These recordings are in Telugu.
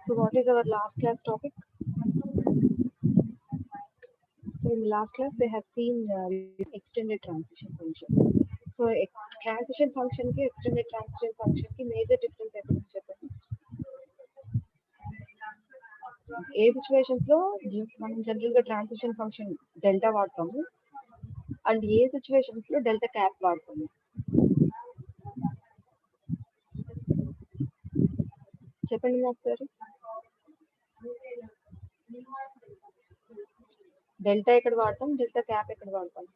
So what is our last class topic? So in the last class we have seen extended transition function. So transition function ki extended transition function ki major difference ఏంటో చెప్పండి. ఏ సిచ్యువేషన్స్ లో మనం జనరల్ గా ట్రాన్సిషన్ ఫంక్షన్ డెల్టా వాడతాము అండ్ ఏ సిచ్యువేషన్స్ లో డెల్టా క్యాప్ వాడతాము చెప్పండి ఒకసారి. డెల్టా ఎక్కడ వాడతాం, డెల్టా క్యాప్ ఎక్కడ వాడతాం?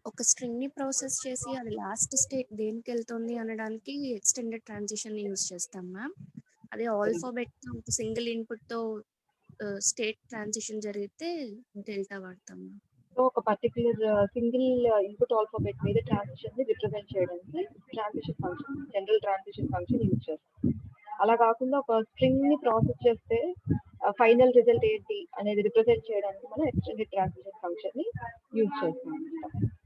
ఒక స్ట్రింగ్ ని ప్రాసెస్ చేసి అది లాస్ట్ స్టేట్ దేనికి వెళ్తుంది అనడానికి ఎక్స్టెండెడ్ ట్రాన్సిషన్ యూజ్ చేస్తాం మ్యామ్. అదే ఆల్ఫాబెట్ ఒక సింగిల్ ఇన్పుట్ తో స్టేట్ ట్రాన్సిషన్ జరిగితే డెల్టా వాడతాం మ్యామ్. సో ఒక పర్టికులర్ సింగిల్ ఇన్పుట్ ఆల్ఫాబెట్ మీద ట్రాన్సిషన్ ని రిప్రజెంట్ చేయడానికి transition function, general transition function use చేస్తాం. అలా కాకుండా ఒక స్ట్రింగ్ ని ప్రాసెస్ చేస్తే ఫైనల్ రిజల్ట్ ఏంటి అనేది రిప్రజెంట్ చేయడానికి మనం ఎక్స్టెండెడ్ ట్రాన్సిషన్ ఫంక్షన్ ని యూజ్ చేస్తాం అనమాట.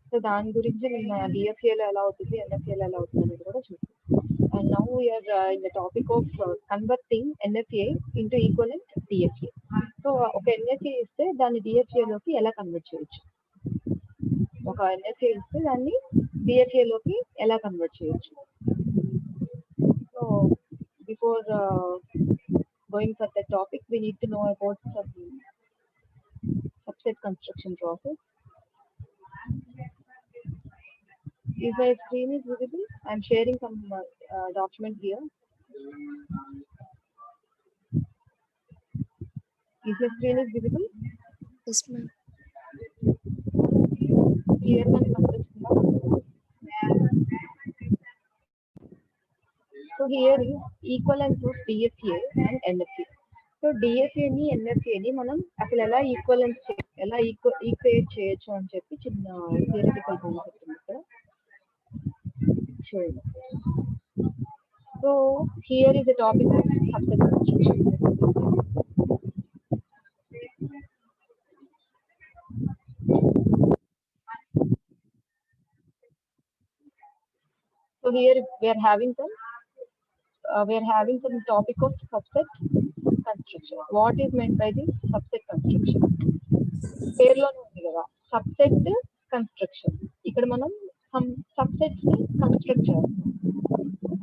సో దాని గురించి నిన్న డిఎఫ్ఏలో ఎలా అవుతుంది, ఎన్ఎఫ్ఏలో ఎలా అవుతుంది అనేది కూడా చూస్తాం. And now we are in the topic of converting NFA into equivalent DFA. So ఒక NFA ఇస్తే దాన్ని DFA లోకి ఎలా కన్వర్ట్ చేయొచ్చు, ఒక NFA ఇస్తే దాన్ని DFA లోకి ఎలా కన్వర్ట్ చేయొచ్చు. So before going for the topic we need to know about some subset construction process. Is my screen is visible? I am sharing some document here. Is my screen is visible? Yes ma'am. Clear గా కనిపిస్తుందా? So here is equivalence of DFA and NFA. So DFA ని NFA ని మనం అసలు ఎలా ఈక్వలెన్స్ ఎలా ఈక్వేట్ చేయొచ్చు అని చెప్పి చిన్న థియరిటికల్ కాన్సెప్ట్ ఉంది ఇక్కడ చూడండి. So here is the topic of subset construction. So here we are having some topic of subset construction. What is meant by this subset construction? పేరులోనే ఉంది కదా సబ్సెట్ కన్స్ట్రక్షన్. ఇక్కడ మనం సమ్ సబ్సెట్స్ ని కన్స్ట్రక్ట్ చేస్తాం.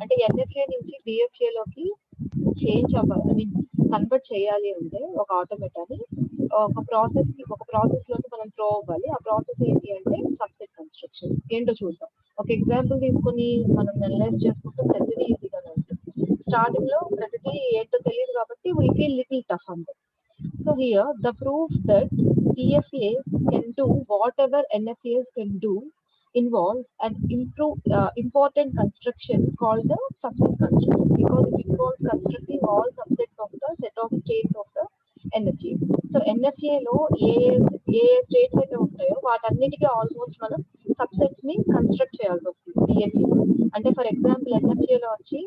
అంటే ఎన్ఎఫ్ఏ నుంచి డిఎఫ్ఏ లోకి చేంజ్ అవ్వాలి, ఐ మీన్ కన్వర్ట్ చేయాలి అంటే ఒక ఆటోమేటాని ఒక ప్రాసెస్ లోకి మనం త్రో అవ్వాలి. ఆ ప్రాసెస్ ఏంటి అంటే సబ్సెట్ కన్స్ట్రక్షన్. ఏంటో చూద్దాం. ఒక ఎగ్జాంపుల్ తీసుకుని మనం అనలైజ్ చేసుకుంటే ప్రతిదీ ఈజీగానే ఉంటుంది. స్టార్టింగ్ లో ప్రతిదీ ఏంటో తెలియదు కాబట్టి వీ ఫీల్ లిటిల్ టఫ్ అంటే. So here the proof that DFA can do whatever NFAs can do involves an important construction called the subset construction, because it involves constructing all subsets of the set of states of the NFA. So NFA లో ఏ స్టేట్స్ అయితే ఉంటాయో వాటన్నిటికీ ఆల్మోస్ట్ మనం సబ్సెట్స్ ని కన్స్ట్రక్ట్ చేయాల్సి వస్తుంది DFA. అంటే ఫర్ ఎగ్జాంపుల్ NFA లో వచ్చి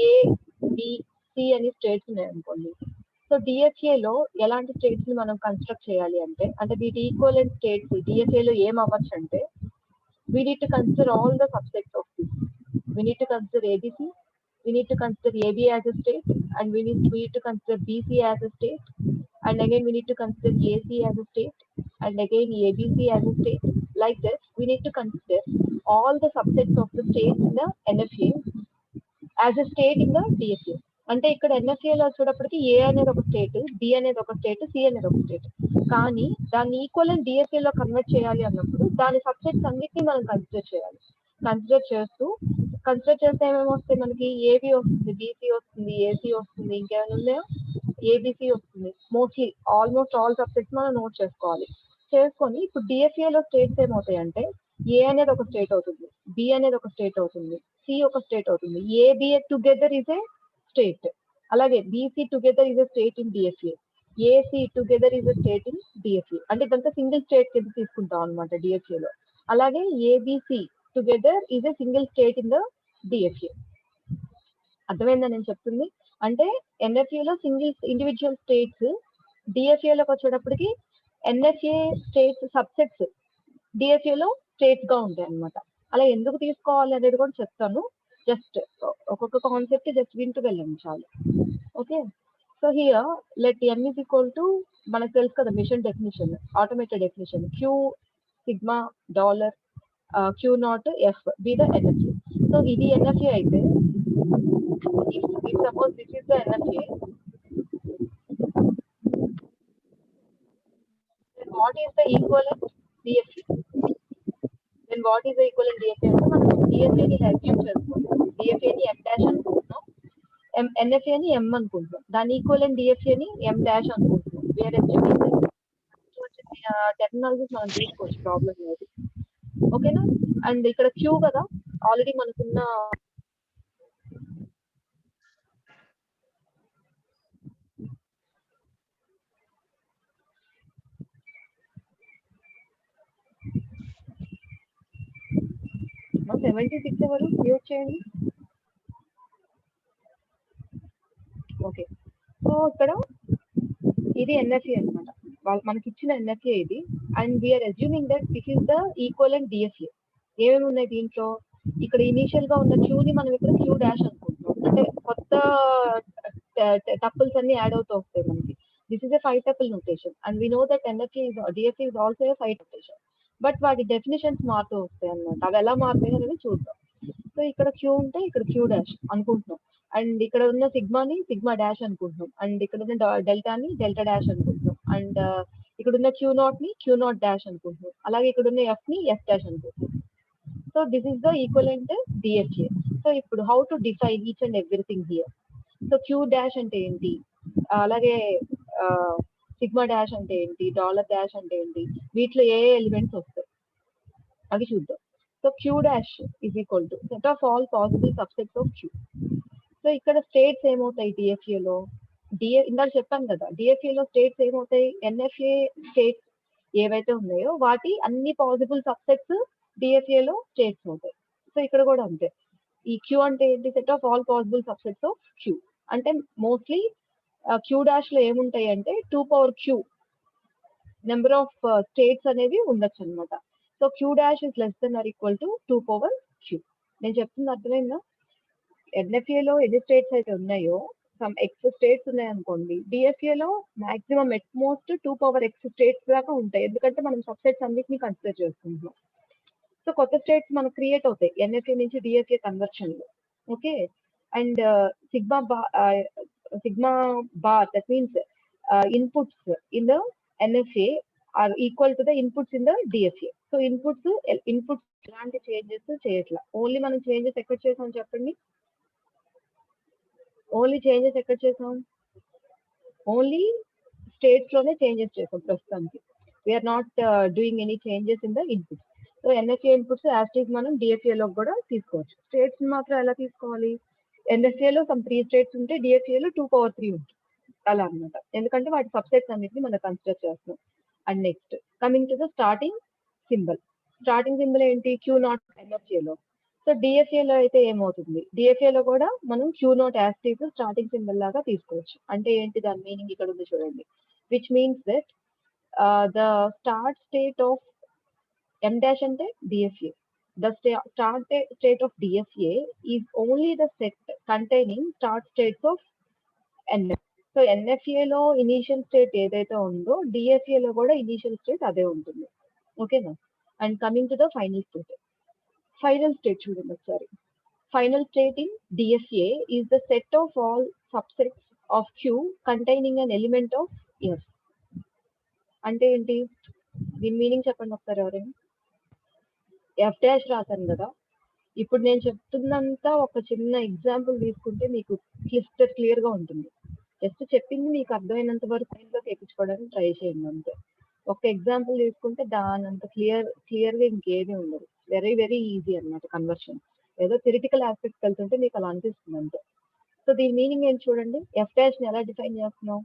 ABC అని స్టేట్స్ ఉన్నాయి అనుకోండి. సో డిఎఫ్ఏ లో ఎలాంటి స్టేట్స్ ని మనం కన్స్ట్రక్ట్ చేయాలి అంటే వీటి ఈక్వలెంట్ స్టేట్స్ డిఎఫ్ఏ లో ఏం అవ్వచ్చు అంటే we need to consider all the subsets of this. We need to consider ABC, we need to consider AB as a state, and we need to consider BC as a state, and again we need to consider AC as a state, and again ABC as a state. Like this, we need to consider all the subsets of the states in the NFA as a state in the DFA. అంటే ఇక్కడ ఎన్ఎఫ్ఏ లో చూడప్పటికి ఏ అనేది ఒక స్టేట్, బి అనేది ఒక స్టేట్, సి అనేది ఒక స్టేట్. కానీ దాన్ని ఈక్వలెంట్ డిఎఫ్ఏ లో కన్వర్ట్ చేయాలి అన్నప్పుడు దాని సబ్జెక్ట్స్ అన్నిటిని మనం కన్సిడర్ చేయాలి. కన్సిడర్ చేస్తే ఏమేమి వస్తాయి మనకి? ఏబి వస్తుంది, బీసీ వస్తుంది, ఏసీ వస్తుంది, ఇంకేమైనా ఉన్నాయో ఏబిసి వస్తుంది. ఆల్మోస్ట్ ఆల్ సబ్జెక్ట్స్ మనం నోట్ చేసుకొని ఇప్పుడు డిఎఫ్ఏ లో స్టేట్స్ ఏమవుతాయి అంటే ఏ అనేది ఒక స్టేట్ అవుతుంది, బి అనేది ఒక స్టేట్ అవుతుంది, సి ఒక స్టేట్ అవుతుంది, AB together is a state, అలాగే BC together is a state in DFA, AC together is a state in DFA. అంటే ఇదంతా సింగిల్ స్టేట్ కింద తీసుకుంటాం అనమాట డిఎఫ్ఏ లో. అలాగే ABC together is a single state in the DFA. అర్థమైందా నేను చెప్తుంది? అంటే ఎన్ఎఫ్ఏ లో సింగిల్ ఇండివిజువల్ స్టేట్స్, డిఎఫ్ఏ లోకి వచ్చేటప్పటికి ఎన్ఎఫ్ఏ స్టేట్స్ సబ్సెట్స్ డిఎఫ్ఏ లో స్టేట్స్ గా ఉంటాయి అన్నమాట. అలా ఎందుకు తీసుకోవాలి అనేది కూడా చెప్తాను. జస్ట్ ఒక్కొక్క కాన్సెప్ట్ జస్ట్ వింటూ వెళ్ళండి చాలు. Okay, so here let m is equal to మనకు తెలుసు కదా machine definition, automated definition, q sigma delta q naught F be the NFA. So ఇది ఎన్ఎఫ్ఏ అయితే if suppose this is the NFA, then what is the equivalent DFA? Then what is the equivalent DFA? అంటే మనం DFA ని అస్యూమ్ చేసుకుంటాం, DFA ని M డాష్ అనుకుంటున్నాం, NFA ని M అనుకుంటున్నాం, దాని ఈక్వలెంట్ DFA ని M డాష్ అనుకుంటున్నాం. వేరే టెక్నాలజీస్ మనం తీసుకోవచ్చు, ప్రాబ్లం లేదు. ఓకేనా? అండ్ ఇక్కడ క్యూ కదా ఆల్రెడీ మనకున్న మా 76 ఎవరు మ్యూట్ చేయండి. ఓకే, సో ఇక్కడ ఇది ఎన్ఎఫ్ఏ అనమాట, మనకి ఇచ్చిన ఎన్ఎఫ్ఏ ఇది. And we're assuming that this is the equivalent DFA. ఏమేమి ఉన్నాయి దీంట్లో? ఇక్కడ ఇనీషియల్ గా ఉన్న క్యూ ని మనం ఇక్కడ క్యూ డాష్ అనుకుంటున్నాం, అంటే కొత్త టపుల్స్ అన్ని యాడ్ అవుతూ వస్తాయి మనకి. This is a 5 tuple notation and we know that NFA DFA is also a 5 notation. But వాటి డెఫినేషన్స్ మారుతూ వస్తాయి అన్నమాట. అవి ఎలా మారుతాయి అనేది చూద్దాం. సో ఇక్కడ క్యూ ఉంటే ఇక్కడ క్యూ డాష్ అనుకుంటున్నాం, అండ్ ఇక్కడ ఉన్న సిగ్మాని సిగ్మా డాష్ అనుకుంటున్నాం, అండ్ ఇక్కడ ఉన్న డెల్టాని డెల్టా డాష్ అనుకుంటున్నాం, అండ్ ఇక్కడ ఉన్న క్యూ నాట్ ని క్యూ నాట్ డాష్ అనుకుంటున్నాం, అలాగే ఇక్కడ ఉన్న ఎఫ్ ని ఎఫ్ డాష్ అనుకుంటున్నాం. So this is the equivalent DFA. So ఇప్పుడు how to define each and everything here. So Q dash అంటే ఏంటి, అలాగే సిగ్మా డాష్ అంటే ఏంటి, డాలర్ డాష్ అంటే ఏంటి, వీటిలో ఏ ఎలిమెంట్స్ వస్తాయి అవి చూద్దాం. So Q dash is equal to set of all possible subsets of Q. So ఇక్కడ స్టేట్స్ ఏమవుతాయి డిఎఫ్ఏలో, ఇందాక చెప్పాను కదా, డిఎఫ్ఏలో స్టేట్స్ ఏమవుతాయి, ఎన్ఎఫ్ఏ స్టేట్స్ ఏవైతే ఉన్నాయో వాటి అన్ని పాసిబుల్ సబ్సెట్స్ డిఎఫ్ఏలో స్టేట్స్ అవుతాయి. సో ఇక్కడ కూడా అంతే. ఈ క్యూ అంటే ఏంటి, set of all possible subsets of Q. అంటే మోస్ట్లీ క్యూ డాష్ లో ఏముంటాయి అంటే 2 power Q number of states అనేవి ఉండొచ్చు అనమాట. So Q dash is less than or equal to 2 power Q. నేను చెప్తుంది అర్థమైందా? ఎన్ఎఫ్ఏలో ఎన్ని స్టేట్స్ అయితే ఉన్నాయో, సమ్ ఎక్స్ స్టేట్స్ ఉన్నాయనుకోండి, డిఎఫ్ఏలో maximum at most 2 power X states దాకా ఉంటాయి, ఎందుకంటే మనం సబ్సెట్స్ అన్నిటిని కన్సిడర్ చేసుకుంటున్నాం. సో కొత్త స్టేట్స్ మనకు క్రియేట్ అవుతాయి ఎన్ఎఫ్ఏ నుంచి డిఎఫ్ఏ కన్వర్షన్ లో. Okay, and sigma bar that means inputs in the NFA are equal to the inputs in the DFA. So inputs ఎలాంటి చేంజెస్ చేయట్లా, ఓన్లీ మనం చేంజెస్ ఎక్కడ చేసాం చెప్పండి, ఓన్లీ చేంజెస్ ఎక్కడ చేసాం, ఓన్లీ స్టేట్స్ లోనే చేంజెస్ చేసాం ప్రస్తుతానికి. We are not doing any changes in the inputs. So NFA inputs as it is మనం డిఎఫ్ఏ లో కూడా తీసుకోవచ్చు. స్టేట్స్ మాత్రం ఎలా తీసుకోవాలి, ఎన్ఎఫ్ఏలో సమ్ 3 స్టేట్స్ ఉంటే డిఎఫ్ఏలో 2 పవర్ 3 ఉంటుంది అలా అనమాట, ఎందుకంటే వాటి సబ్సెట్స్ అన్నిటిని మనం కన్సిడర్ చేస్తున్నాం. And next coming to the starting symbol. Starting symbol ఏంటి, క్యూ నాట్ ఎన్ఎఫ్ఏలో. సో డిఎఫ్ఏలో అయితే ఏమవుతుంది, డిఎఫ్ఏలో కూడా మనం క్యూ నాట్ యాస్టీస్ స్టార్టింగ్ సింబల్ లాగా తీసుకోవచ్చు. అంటే ఏంటి దాని మీనింగ్ ఇక్కడ ఉంది చూడండి, which means that the start state of M dash ante DFA. The start state of DFA is only the set containing start states of NFA. So NFA లో ఇనీషియల్ స్టేట్ ఏదైతే ఉందో DFA లో కూడా ఇనీషియల్ స్టేట్ అదే ఉంటుంది. ఓకేనా? And coming to the final state. Final state చూడండి ఒకసారి. Final state in DFA is the set of all subsets of Q containing an element of F. అంటే ఏంటి, దీని మీనింగ్ చెప్పండి ఒకసారి ఎవరైనా. ఎఫ్ డాష్ రాశాను కదా, ఇప్పుడు నేను చెప్తున్నంతా ఒక చిన్న ఎగ్జాంపుల్ తీసుకుంటే మీకు క్లియర్ గా ఉంటుంది. జస్ట్ చెప్పింది మీకు అర్థమైనంత వరకు మైండ్లోకి ఎక్కించుకోవడానికి ట్రై చేయండి అంతే. ఒక ఎగ్జాంపుల్ తీసుకుంటే దానంత క్లియర్గా ఇంకేమీ ఉండదు. వెరీ వెరీ ఈజీ అన్నమాట కన్వర్షన్. ఏదో థియరిటికల్ ఆస్పెక్ట్కి వెళ్తుంటే మీకు అలా అనిపిస్తుంది అంతే. సో దీని మీనింగ్ ఏంటి చూడండి, ఎఫ్ డాష్ ని ఎలా డిఫైన్ చేస్తున్నాం.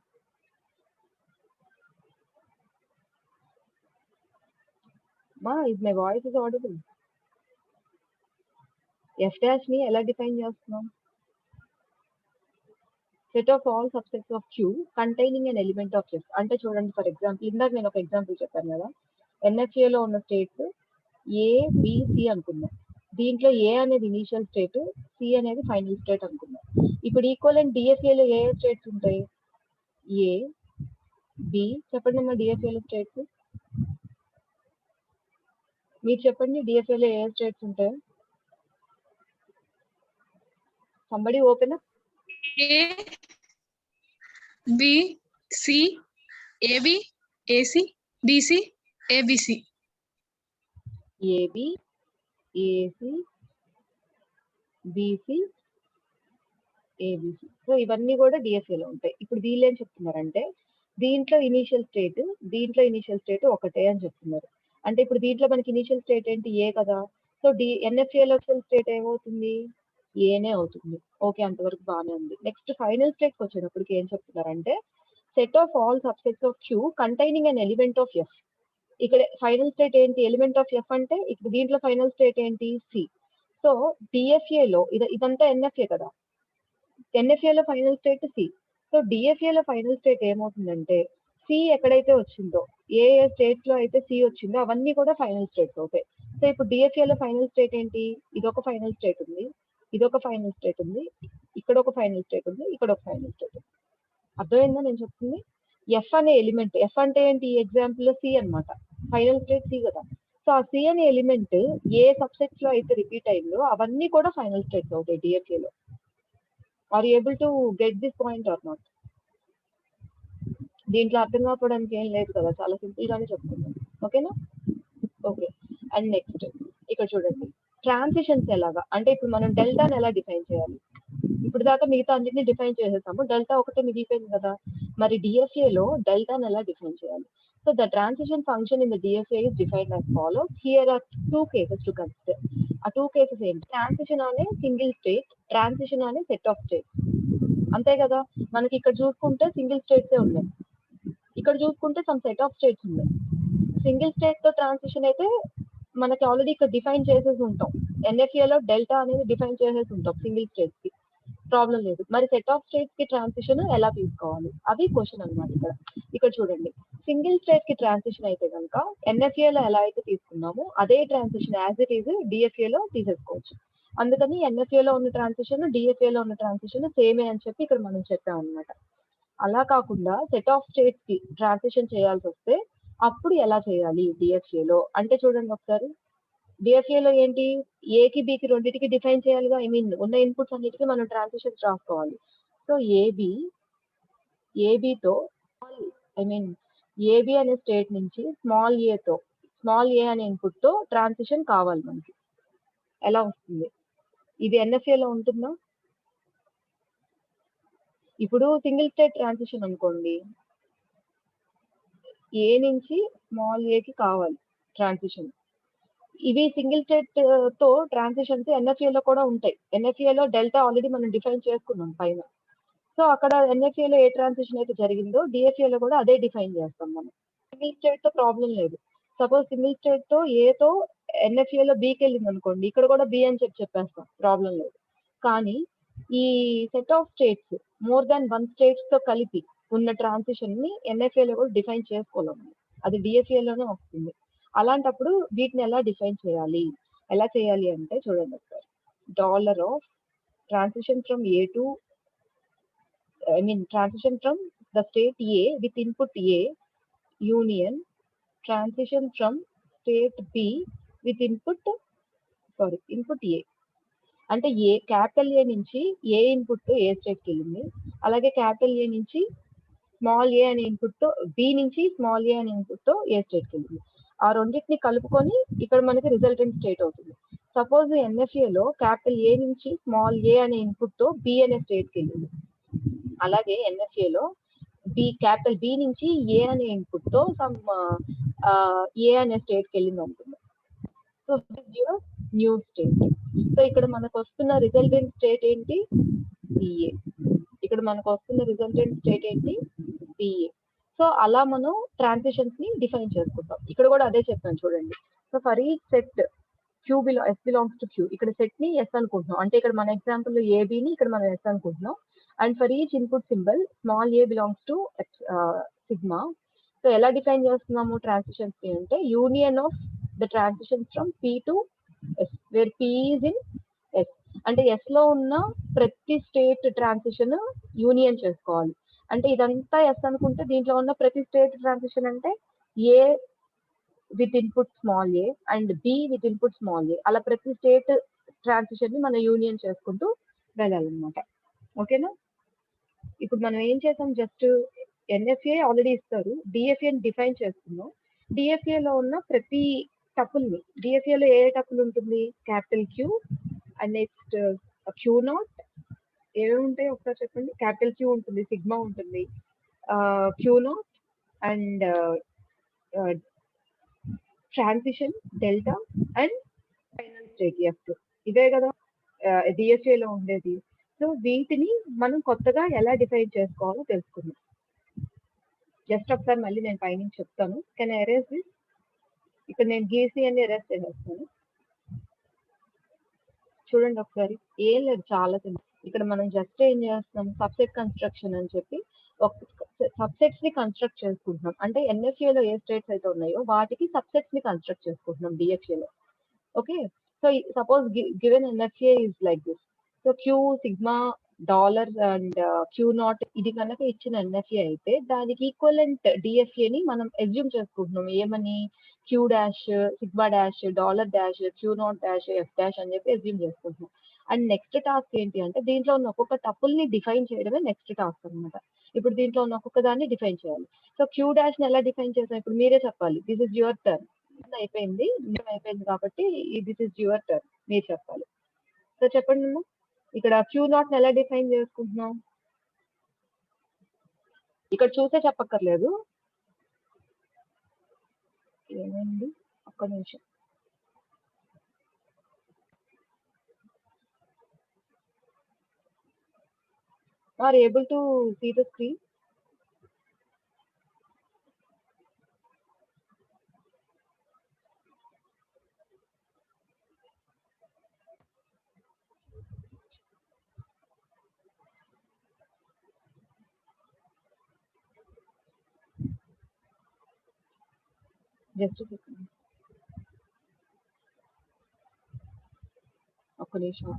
Is my voice is audible? F dash ని ఎలా డిఫైన్ చేస్తున్నాం, set of all subsets of Q containing an element of F. అంటే చూడండి, ఫర్ ఎగ్జాంపుల్ ఇందాక నేను ఒక ఎగ్జాంపుల్ చెప్పాను కదా, ఎన్ఎఫ్ఏలో ఉన్న స్టేట్స్ ఏబిసి అనుకుందాం. దీంట్లో ఏ అనేది ఇనీషియల్ స్టేట్, సి అనేది ఫైనల్ స్టేట్ అనుకుందాం. ఇప్పుడు ఈక్వలెంట్ డిఎఫ్ఏలో ఏ స్టేట్స్ ఉంటాయి? A, B. చెప్పండి అమ్మా డిఎఫ్ఏలో స్టేట్స్. మీరు చెప్పండి డిఎఫ్ఏలో ఏ స్టేట్స్ ఉంటాయి? Somebody open up. A, B, C, AB, AC, BC, ABC. AB, AC, BC, ABC. So ఇవన్నీ కూడా డిఎఫ్ఏలో ఉంటాయి. ఇప్పుడు వీళ్ళు ఏం చెప్తున్నారంటే దీంట్లో ఇనీషియల్ స్టేట్ ఒకటే అని చెప్తున్నారు. అంటే ఇప్పుడు దీంట్లో మనకి ఇనీషియల్ స్టేట్ ఏంటి? ఏ కదా. సో ఎన్ఎఫ్ఏలో స్టేట్ ఏమవుతుంది? ఏనే అవుతుంది. ఓకే, అంతవరకు బాగానే ఉంది. నెక్స్ట్ ఫైనల్ స్టేట్కి వచ్చేటప్పటికి ఏం చెప్తున్నారంటే set of all subsets of Q containing an element of F. ఇక్కడ ఫైనల్ స్టేట్ ఏంటి? ఎలిమెంట్ ఆఫ్ ఎఫ్ అంటే ఇప్పుడు దీంట్లో ఫైనల్ స్టేట్ ఏంటి? సి. సో డిఎఫ్ఏలో ఇదంతా ఎన్ఎఫ్ఏ కదా, ఎన్ఎఫ్ఏలో ఫైనల్ స్టేట్ సి. సో డిఎఫ్ఏలో ఫైనల్ స్టేట్ ఏమవుతుందంటే సి ఎక్కడైతే వచ్చిందో, ఏ ఏ స్టేట్స్ లో అయితే సి వచ్చిందో అవన్నీ కూడా ఫైనల్ స్టేట్స్ అవుతాయి. సో ఇప్పుడు డిఎఫ్ఏలో ఫైనల్ స్టేట్ ఏంటి? ఇదొక ఫైనల్ స్టేట్ ఉంది, ఇదొక ఫైనల్ స్టేట్ ఉంది, ఇక్కడ ఒక ఫైనల్ స్టేట్ ఉంది, ఇక్కడ ఒక ఫైనల్ స్టేట్ ఉంది. అర్థమైందా నేను చెప్తుంది? ఎఫ్ అనే ఎలిమెంట్, ఎఫ్ అంటే ఏంటి? ఈ ఎగ్జాంపుల్ లో సి అన్నమాట, ఫైనల్ స్టేట్ సి కదా. సో ఆ సి అనే ఎలిమెంట్ ఏ సబ్సెట్స్ లో అయితే రిపీట్ అయిందో అవన్నీ కూడా ఫైనల్ స్టేట్స్ అవుతాయి డిఎఫ్ఏ లో. Are you able to get this point or not? దీంట్లో అర్థం కాకపోవడానికి ఏం లేదు కదా, చాలా సింపుల్ గానే చెప్తున్నాను. ఓకేనా? ఓకే. అండ్ నెక్స్ట్ ఇక్కడ చూడండి ట్రాన్సిషన్స్ ఎలాగా అంటే ఇప్పుడు మనం డెల్టాని ఎలా డిఫైన్ చేయాలి? ఇప్పుడు దాకా మిగతా అన్నిటిని డిఫైన్ చేసేసాము, డెల్టా ఒకటే మిగిలిపోయింది కదా. మరి డిఎఫ్ఏ లో డెల్టాని ఎలా డిఫైన్ చేయాలి? So the transition function in the DFA is defined as follows. Here are two cases to consider. ఆ టూ కేసెస్ ఏంటి? ట్రాన్సిషన్ అనే సింగిల్ స్టేట్, ట్రాన్సిషన్ అనే సెట్ ఆఫ్ స్టేట్. అంతే కదా. మనకి ఇక్కడ చూసుకుంటే సింగిల్ స్టేట్సే ఉన్నాయి, ఇక్కడ చూసుకుంటే సమ్ సెట్ ఆఫ్ స్టేట్స్ ఉన్నాయి. సింగిల్ స్టేట్ తో ట్రాన్సిషన్ అయితే మనకి ఆల్రెడీ ఇక్కడ డిఫైన్ చేసేసి ఉంటాం, ఎన్ఎఫ్ఏలో డెల్టా అనేది డిఫైన్ చేసేసి ఉంటాం సింగిల్ స్టేట్స్ కి, ప్రాబ్లం లేదు. మరి సెట్ ఆఫ్ స్టేట్స్ కి ట్రాన్సిషన్ ఎలా తీసుకోవాలి అది క్వశ్చన్ అన్నమాట. ఇక్కడ చూడండి సింగిల్ స్టేట్ కి ట్రాన్సిషన్ అయితే కనుక ఎన్ఎఫ్ఏలో ఎలా అయితే తీసుకున్నామో అదే ట్రాన్సిషన్ యాజ్ ఇట్ ఈజ్ డిఎఫ్ఏలో తీసేసుకోవచ్చు. అందుకని ఎన్ఎఫ్ఏలో ఉన్న ట్రాన్సిషన్ డిఎఫ్ఏలో ఉన్న ట్రాన్సిషన్ సేమే అని చెప్పి ఇక్కడ మనం చెప్పాం అనమాట. అలా కాకుండా సెట్ ఆఫ్ స్టేట్స్ కి ట్రాన్సిషన్ చేయాల్సి వస్తే అప్పుడు ఎలా చేయాలి డిఎఫ్ఏలో అంటే చూడండి ఒకసారి. డిఎఫ్ఏలో ఏంటి? ఏకి బికి రెండింటికి డిఫైన్ చేయాలిగా, ఐ మీన్ ఉన్న ఇన్పుట్స్ అన్నిటికీ మనం ట్రాన్సిషన్స్ రాసుకోవాలి. సో ఏబితో ఐ మీన్ ఏబి అనే స్టేట్ నుంచి స్మాల్ ఏ అనే ఇన్పుట్ తో ట్రాన్సిషన్ కావాలి మనకి. ఎలా వస్తుంది? ఇది ఎన్ఎఫ్ఏలో ఉంటుందా? ఇప్పుడు సింగిల్ స్టేట్ ట్రాన్సిషన్ అనుకోండి, ఏ నుంచి స్మాల్ ఏకి కావాలి ట్రాన్సిషన్. ఇవి సింగిల్ స్టేట్ తో ట్రాన్సిషన్స్ ఎన్ఎఫ్ఏలో కూడా ఉంటాయి. ఎన్ఎఫ్ఏలో డెల్టా ఆల్రెడీ మనం డిఫైన్ చేసుకున్నాం పైన. సో అక్కడ ఎన్ఎఫ్ఏలో ఏ ట్రాన్సిషన్ అయితే జరిగిందో డిఎఫ్ఏలో కూడా అదే డిఫైన్ చేస్తాం మనం. సింగిల్ స్టేట్ తో ప్రాబ్లం లేదు. సపోజ్ సింగిల్ స్టేట్ తో ఏతో ఎన్ఎఫ్ఏలో బికి వెళ్ళింది అనుకోండి, ఇక్కడ కూడా బి అని చెప్పేస్తాం, ప్రాబ్లం లేదు. కానీ ఈ set of states more than one states తో కలిపి ఉన్న ట్రాన్సిషన్ ని ఎన్ఎఫ్ఏలో కూడా డిఫైన్ చేసుకోలేము, అది డిఎఫ్ఏలోనే వస్తుంది. అలాంటప్పుడు వీటిని ఎలా డిఫైన్ చేయాలి? ఎలా చేయాలి అంటే చూడండి ఒకసారి. Delta of transition from A to I mean transition from the state A with input A union transition from state B with input A. అంటే ఏ క్యాపిటల్ ఏ నుంచి ఏ ఇన్పుట్ తో ఏ స్టేట్ కి వెళ్ళింది, అలాగే క్యాపిటల్ ఏ నుంచి స్మాల్ ఏ అనే ఇన్పుట్ తో బి నుంచి స్మాల్ ఏ అనే ఇన్పుట్ తో ఏ స్టేట్ కి వెళ్ళింది. ఆ రెండింటిని కలుపుకొని ఇక్కడ మనకి రిజల్టెంట్ స్టేట్ అవుతుంది. సపోజ్ ఎన్ఎఫ్ఏలో క్యాపిటల్ ఏ నుంచి స్మాల్ ఏ అనే ఇన్పుట్ తో బి అనే స్టేట్ కి వెళ్ళింది, అలాగే ఎన్ఎఫ్ఏలో క్యాపిటల్ బి నుంచి ఏ అనే ఇన్పుట్ తో సమ్ ఏ అనే స్టేట్ కి వెళ్ళింది అనుకుందాం. So new state. సో ఇక్కడ మనకు వస్తున్న రిజల్టెంట్ స్టేట్ ఏంటి? బిఏ. ఇక్కడ మనకు వస్తున్న రిజల్టెంట్ స్టేట్ ఏంటి? బిఏ. సో అలా మనం ట్రాన్సిషన్స్ ని డిఫైన్ చేసుకుంటాం. ఇక్కడ కూడా అదే చెప్పాను చూడండి. సో ఫర్ ఈ set S belongs to Q, ఇక్కడ సెట్ ని ఎస్ అనుకుంటున్నాం, అంటే ఇక్కడ మన ఎగ్జాంపుల్ లో ఏబిని ఇక్కడ మనం ఎస్ అనుకుంటున్నాం. And for each input symbol small A belongs to sigma. So ఎలా డిఫైన్ చేస్తున్నాము ట్రాన్సిషన్స్ ని అంటే union of the transition from P to S where P is in S. అంటే ఎస్ లో ఉన్న ప్రతి స్టేట్ ట్రాన్సిషన్ యూనియన్ చేసుకోవాలి. అంటే ఇదంతా ఎస్ అనుకుంటే దీంట్లో ఉన్న ప్రతి స్టేట్ ట్రాన్సిషన్ అంటే A with input small A and B with input small A, అలా ప్రతి స్టేట్ ట్రాన్సిషన్ ని మనం యూనియన్ చేసుకుంటూ వెళ్ళాలన్నమాట. ఓకేనా? ఇప్పుడు మనం ఏం చేసాం, జస్ట్ ఎన్ఎఫ్ఏ ఆల్రెడీ ఇస్తారు, డిఎఫ్ఏని డిఫైన్ చేస్తున్నాం. డిఎఫ్ఏ లో ఉన్న ప్రతి టపుల్ని, డిఎఫ్ఏ లో ఏ టపుల్ ఉంటుంది, capital Q and next Q naught, ఏమేమి ఉంటాయి ఒకసారి చెప్పండి. క్యాపిటల్ క్యూ ఉంటుంది, సిగ్మా ఉంటుంది, Q naught and transition delta and final state F. ఇదే కదా డిఎఫ్ఏ లో ఉండేది. సో వీటిని మనం కొత్తగా ఎలా డిఫైన్ చేసుకోవాలో తెలుసుకుందాం. జస్ట్ ఒకసారి మళ్ళీ నేను పైనుంచి చెప్తాను. Can I erase this? ఇక్కడ నేను గీసి అని ఎరేజ్ చేసేస్తాను. చూడండి ఒకసారి, ఏం లేదు, చాలా సింపుల్. ఇక్కడ మనం జస్ట్ ఏం చేస్తాం, సబ్సెట్ కన్స్ట్రక్షన్ అని చెప్పి ఒక సబ్సెట్స్ ని కన్స్ట్రక్ట్ చేసుకుంటున్నాం. అంటే ఎన్ఎఫ్ఏ లో ఏ స్టేట్స్ అయితే ఉన్నాయో వాటికి సబ్సెట్స్ ని కన్స్ట్రక్ట్ చేసుకుంటున్నాం డిఎఫ్ఏ లో. Okay, so suppose given NFA is like this. So Q sigma dollar and Q naught ఇది కనుక ఇచ్చిన ఎన్ఎఫ్ఏ అయితే దానికి ఈక్వలెంట్ డిఎఫ్ఏ ని మనం ఎస్యూమ్ చేసుకుంటున్నాం. ఏమని, Q dash sigma dash dollar dash Q naught dash F dash అని చెప్పి ఎస్యూమ్ చేసుకుంటున్నాం. అండ్ నెక్స్ట్ టాస్క్ ఏంటి అంటే దీంట్లో ఉన్న ఒక్కొక్క టపుల్ ని డిఫైన్ చేయడమే నెక్స్ట్ టాస్క్ అనమాట. ఇప్పుడు దీంట్లో ఉన్న ఒక్కొక్క దాన్ని డిఫైన్ చేయాలి. సో క్యూ డాష్ ని ఎలా డిఫైన్ చేసాం, ఇప్పుడు మీరే చెప్పాలి. This is your turn. అయిపోయింది, అయిపోయింది కాబట్టి దిస్ ఇస్ యువర్ టర్న్, మీరు చెప్పాలి. సో చెప్పండి, ఇక్కడ క్యూ నాట్ ఎలా డిఫైన్ చేసుకుంటున్నాం, ఇక్కడ చూసే చెప్పక్కర్లేదు. ఏమైంది, ఒక్క నిమిషం. Are able to see the screen? Just ఒక్క నిమిషం.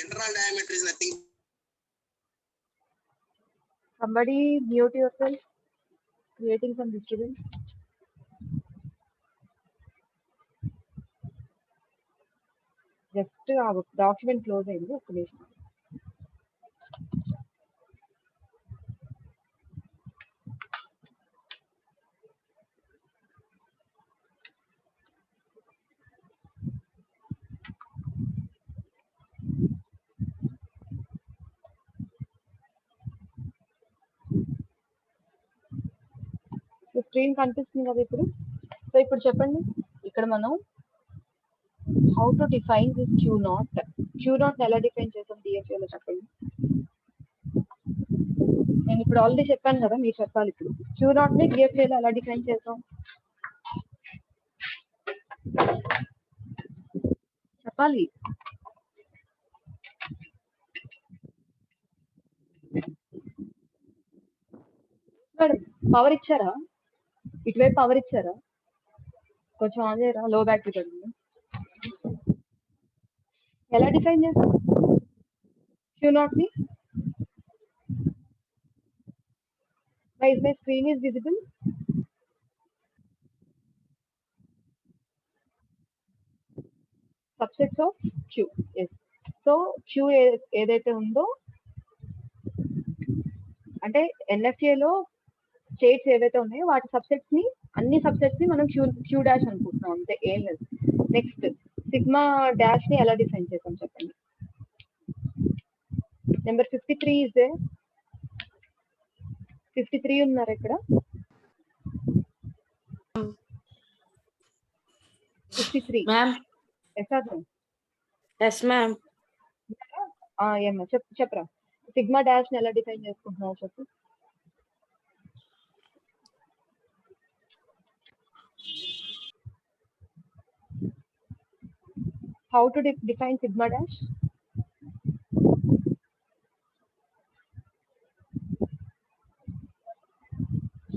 Internal diameter is nothing. Somebody mute yourself, creating some disturbance. Just ఆ డాక్యుమెంట్ క్లోజ్ అయింది, ఒక్క నిమిషం. స్క్రీన్ కనిపిస్తుంది కదా ఇప్పుడు. సో ఇప్పుడు చెప్పండి, ఇక్కడ మనం how to define this Q naught. Q naught ఎలా డిఫైన్ చేసాం డిఎఫ్ఏ లో చెప్పండి. నేను ఇప్పుడు ఆల్రెడీ చెప్పాను కదా, మీరు చెప్పాలి ఇప్పుడు. క్యూ నాట్ ని డిఎఫ్ఏ లో ఎలా డిఫైన్ చేసాం చెప్పాలి. మేడం పవర్ ఇచ్చారా, ఇటువైపు పవర్ ఇచ్చారా, కొంచెం ఆన్ చేయరా, లో బ్యాటరీ పడింది. ఎలా డిఫైన్ చేస్తాం క్యూ నాట్ ని? My screen is visible? Subsets of Q. Yes. So Q ఏదైతే ఉందో, అంటే ఎన్ఎఫ్ఏ లో స్టేట్స్ ఏవైతే ఉన్నాయో వాటి సబ్సెట్స్ ని, అన్ని సబ్సెట్స్ ని మనం క్యూ డాష్ అనుకుంటున్నాం, అంతే, ఏం లేదు. నెక్స్ట్ సిగ్మా డాష్ ని ఎలా డిఫైన్ చేసాం చెప్పండి. Number 53 is they. 53 ఉన్నారు ఇక్కడ. 53 మ్యామ్. Yes ma'am. ఏమ్మా చెప్పరా, సిగ్మా డాష్ ని ఎలా డిఫైన్ చేసుకుంటున్నావు చెప్పు. How to define sigma dash?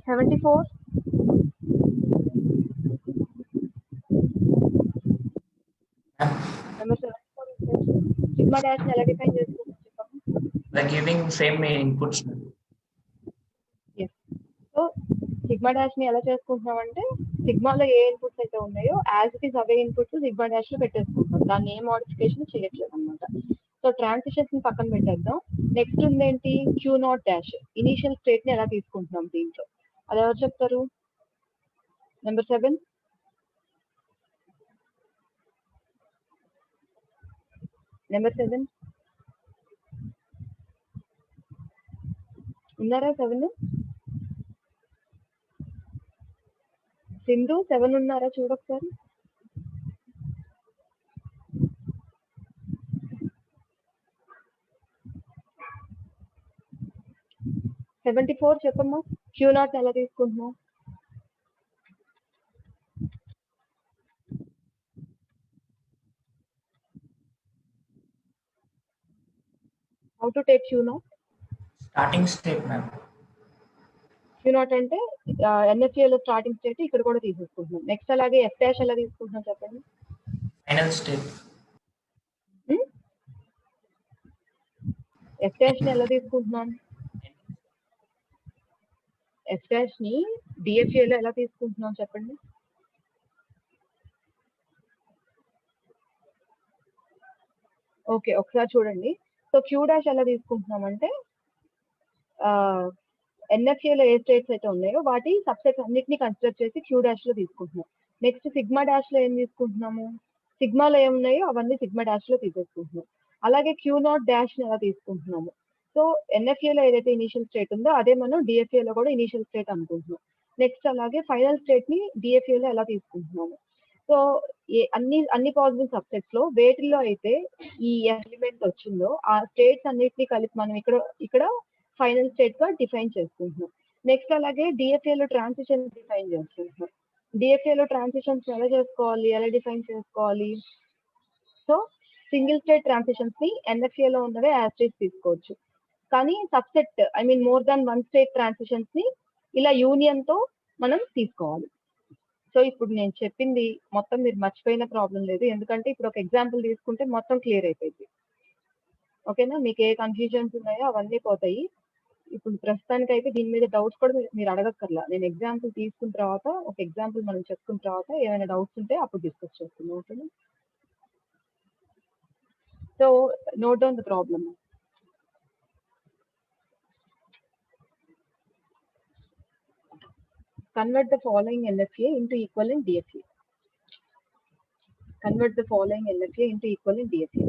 $74. Number 74 is sigma dash ని ఎలా డిఫైన్ చేసుకుంటాం చెప్పండి. By giving same inputs. Yes. So sigma dash ని ఎలా చేసుకుంటున్నాం అంటే సిగ్మాలో ఏ ఇన్పుట్స్ అయితే ఉన్నాయో as it is away inputs sigma dash లో పెట్టేసుకుంటాం. దాన్ని ఏ మోడిఫికేషన్ చేయట్లేదు అనమాట. సో ట్రాన్సిషన్స్ ని పక్కన పెట్టేద్దాం. నెక్స్ట్ ఉందేంటి Q naught dash. Initial state ని ఎలా తీసుకుంటున్నాం దీంట్లో, అది ఎవరు చెప్తారు? నెంబర్ 7. నెంబర్ 7 ఉన్నారా? 7 సింధు 7 ఉన్నారా? చూడొకసారి. $74 చెప్పమ్మా. క్యూ నాట్ ఎలా తీసుకుంటున్నావు? How to take Q naught? Starting state, ma'am. Q naught అంటే ఎన్ఎఫ్ఏ లో స్టార్టింగ్ స్టేట్ ఇక్కడ కూడా తీసేసుకుంటున్నాం. నెక్స్ట్ అలాగే ఎఫ్ డాష్ ఎలా తీసుకుంటున్నాం చెప్పండి. Final state. ఎఫ్ డాష్ ని ఎలా తీసుకుంటున్నాం? ఎఫ్ డాష్ ని డిఎఫ్ఏ లో ఎలా తీసుకుంటున్నాం చెప్పండి. ఓకే, ఒకసారి చూడండి. సో క్యూ డాష్ ఎలా తీసుకుంటున్నాం అంటే ఎన్ఎఫ్ఏ లో ఏ స్టేట్స్ అయితే ఉన్నాయో వాటి సబ్సెట్స్ అన్నిటిని కన్సిడర్ చేసి క్యూ డాష్ లో తీసుకుంటున్నాం. నెక్స్ట్ సిగ్మా డాష్ లో ఏం తీసుకుంటున్నాము? సిగ్మాలో ఏమున్నాయో అవన్నీ సిగ్మా డాష్ లో తీసేసుకుంటున్నాం. అలాగే క్యూ నాట్ డాష్ ని ఎలా తీసుకుంటున్నాము? సో ఎన్ఎఫ్ఏ లో ఏదైతే ఇనిషియల్ స్టేట్ ఉందో అదే మనం డిఎఫ్ఏ లో కూడా ఇనిషియల్ స్టేట్ అనుకుంటున్నాం. నెక్స్ట్ అలాగే ఫైనల్ స్టేట్ ని డిఎఫ్ఏ లో ఎలా తీసుకుంటున్నాము? సో అన్ని పాసిబుల్ సబ్సెట్స్ లో వేటిల్లో అయితే ఈ ఎలిమెంట్ వచ్చిందో ఆ స్టేట్స్ అన్నిటిని కలిపి మనం ఇక్కడ ఫైనల్ స్టేట్ గా డిఫైన్ చేసుకుంటున్నాం. నెక్స్ట్ అలాగే డిఎఫ్ఏ లో ట్రాన్సిషన్ డిఫైన్ చేసుకుంటున్నాం. డిఎఫ్ఏ లో ట్రాన్సిషన్స్ ఎలా చేసుకోవాలి, ఎలా డిఫైన్ చేసుకోవాలి? సో సింగిల్ స్టేట్ ట్రాన్సిషన్స్ ని ఎన్ఎఫ్ఏ లో ఉన్నవే యాస్టేజ్ తీసుకోవచ్చు. కానీ subset more than one state transitions ని ఇలా యూనియన్ తో మనం తీసుకోవాలి. సో ఇప్పుడు నేను చెప్పింది మొత్తం మీరు మర్చిపోయిన ప్రాబ్లం లేదు, ఎందుకంటే ఇప్పుడు ఒక ఎగ్జాంపుల్ తీసుకుంటే మొత్తం క్లియర్ అయిపోయింది. ఓకేనా? మీకు ఏ కన్ఫ్యూజన్స్ ఉన్నాయో అవన్నీ పోతాయి. ఇప్పుడు ప్రస్తుతానికి అయితే దీని మీద డౌట్స్ కూడా మీరు అడగక్కర్లా. నేను ఎగ్జాంపుల్ తీసుకున్న తర్వాత ఒక ఎగ్జాంపుల్ మనం చెప్పుకున్న తర్వాత ఏమైనా డౌట్స్ ఉంటే అప్పుడు డిస్కస్ చేస్తున్నాం. ఓకేనా? So note down the problem. Convert the following NFA into equivalent DFA. Convert the following NFA into equivalent DFA.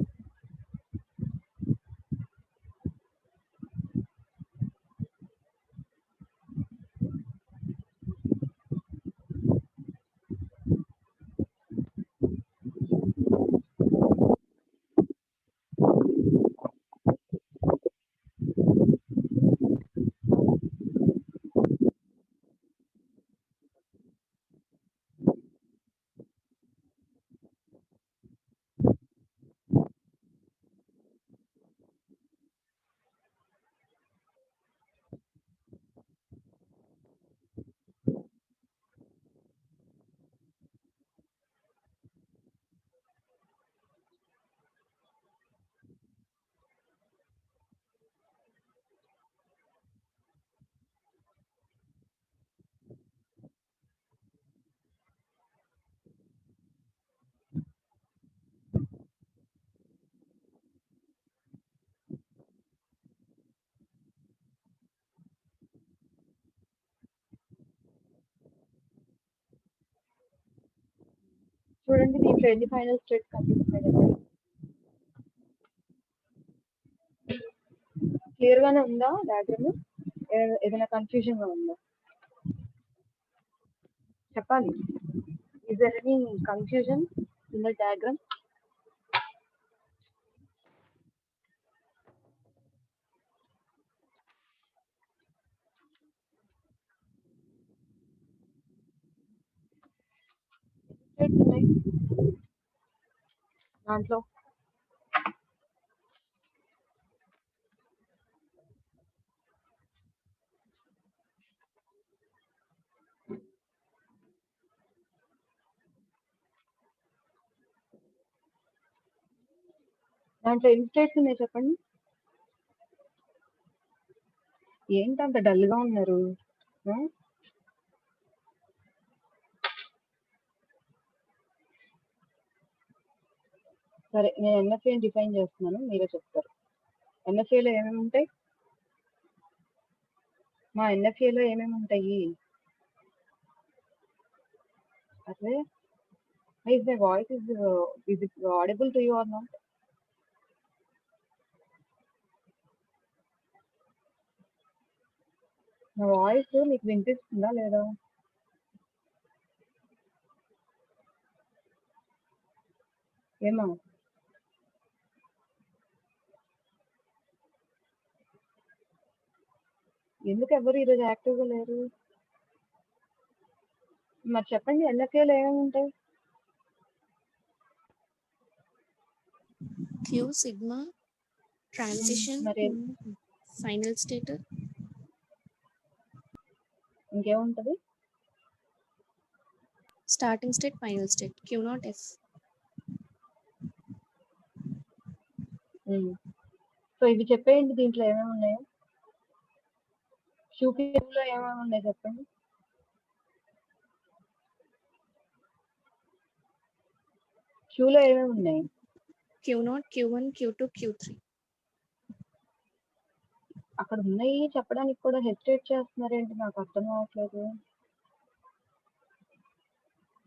చూడండి దీంట్లో ఎన్ని ఫైనల్ స్టేట్స్ కనిపిస్తున్నాయి. క్లియర్ గానే ఉందా డయాగ్రామ్? ఏదైనా కన్ఫ్యూజన్ గా ఉందా చెప్పాలి. Is there any confusion in the diagram? States ఉన్నాయి. దాంట్లో ఎన్ని స్టేట్స్ ఉన్నాయి చెప్పండి. ఏంటంత డల్ గా ఉన్నారు? ఆ? సరే, నేను ఎన్ఎఫ్ఏ డిఫైన్ చేస్తున్నాను, మీరే చెప్తారు. ఎన్ఎఫ్ఏలో ఏమేమి ఉంటాయి? మా ఎన్ఎఫ్ఏలో ఏమేమి ఉంటాయి? అదే is my voice is it audible to you or not? నా వాయిస్ మీకు వినిపిస్తుందా లేదా? ఏమా ఎందుకు ఎవరు ఈరోజు యాక్టివ్గా లేరు? మరి చెప్పండి, ఎన్ఎఫ్ఏలో ఏమేమి ఉంటాయి? క్యూ సిగ్మా ట్రాన్సిషన్ మరి ఫైనల్ స్టేట్ ఇంకేముంటది? Starting state final state Q naught F. So ఇవి చెప్పేయండి, దీంట్లో ఏమేమి ఉన్నాయో. షూకేలో ఏమేమి ఉన్నాయి చెప్పండి. షూలో ఏమేమి ఉన్నాయి? Q naught Q one Q two Q three. అక్కడ ఉన్నాయి చెప్పడానికి కూడా హెసిటేట్ చేస్తున్నారేంటి? నాకు అర్థం అవ్వట్లేదు.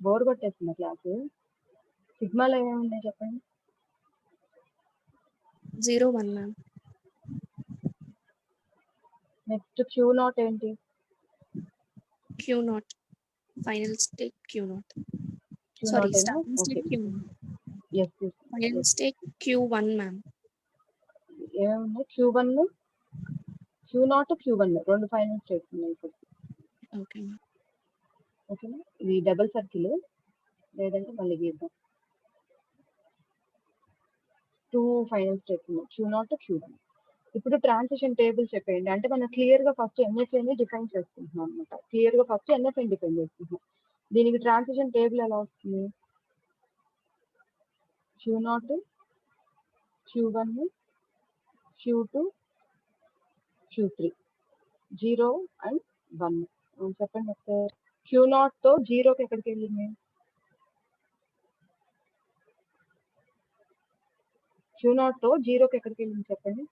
Bore కొట్టేస్తున్నా class. సిగ్మాలో ఏమేమి ఉన్నాయి చెప్పండి. 0 1 మ్యామ్. నెక్స్ట్ క్యూ నాట్ ఏంటి? Q naught final state Q naught. Q sorry, naught starting okay. State Q. Final state Q one ma'am. ఏమేమి ఉన్నాయి? Q one, Q naught, Q one రెండు ఫైనల్ స్టేట్స్ ఉన్నాయి ఇప్పుడు. Okay ma'am. ఓకేనా? ఇది డబుల్ సర్కిల్, లేదంటే మళ్ళీ గీద్దాం. 2 ఫైనల్ స్టేట్స్ ఉన్నాయి, క్యూ నాట్, క్యూ వన్. ఇప్పుడు ట్రాన్సిషన్ టేబుల్ చెప్పేయండి. అంటే మనం క్లియర్ గా ఫస్ట్ ఎన్ఎఫ్ఏని డిఫైన్ చేసుకుంటున్నాం అనమాట. క్లియర్ గా ఫస్ట్ ఎన్ఎఫ్ఏని డిఫైన్ చేసుకుంటున్నాం. దీనికి ట్రాన్సిషన్ టేబుల్ ఎలా వస్తుంది? Q naught, Q one, Q two, Q three, 0 and 1. చెప్పండి ఒకసారి. క్యూ నాట్ తో 0కి ఎక్కడికి వెళ్ళింది? క్యూ నాట్ తో 0కి ఎక్కడికి వెళ్ళింది చెప్పండి.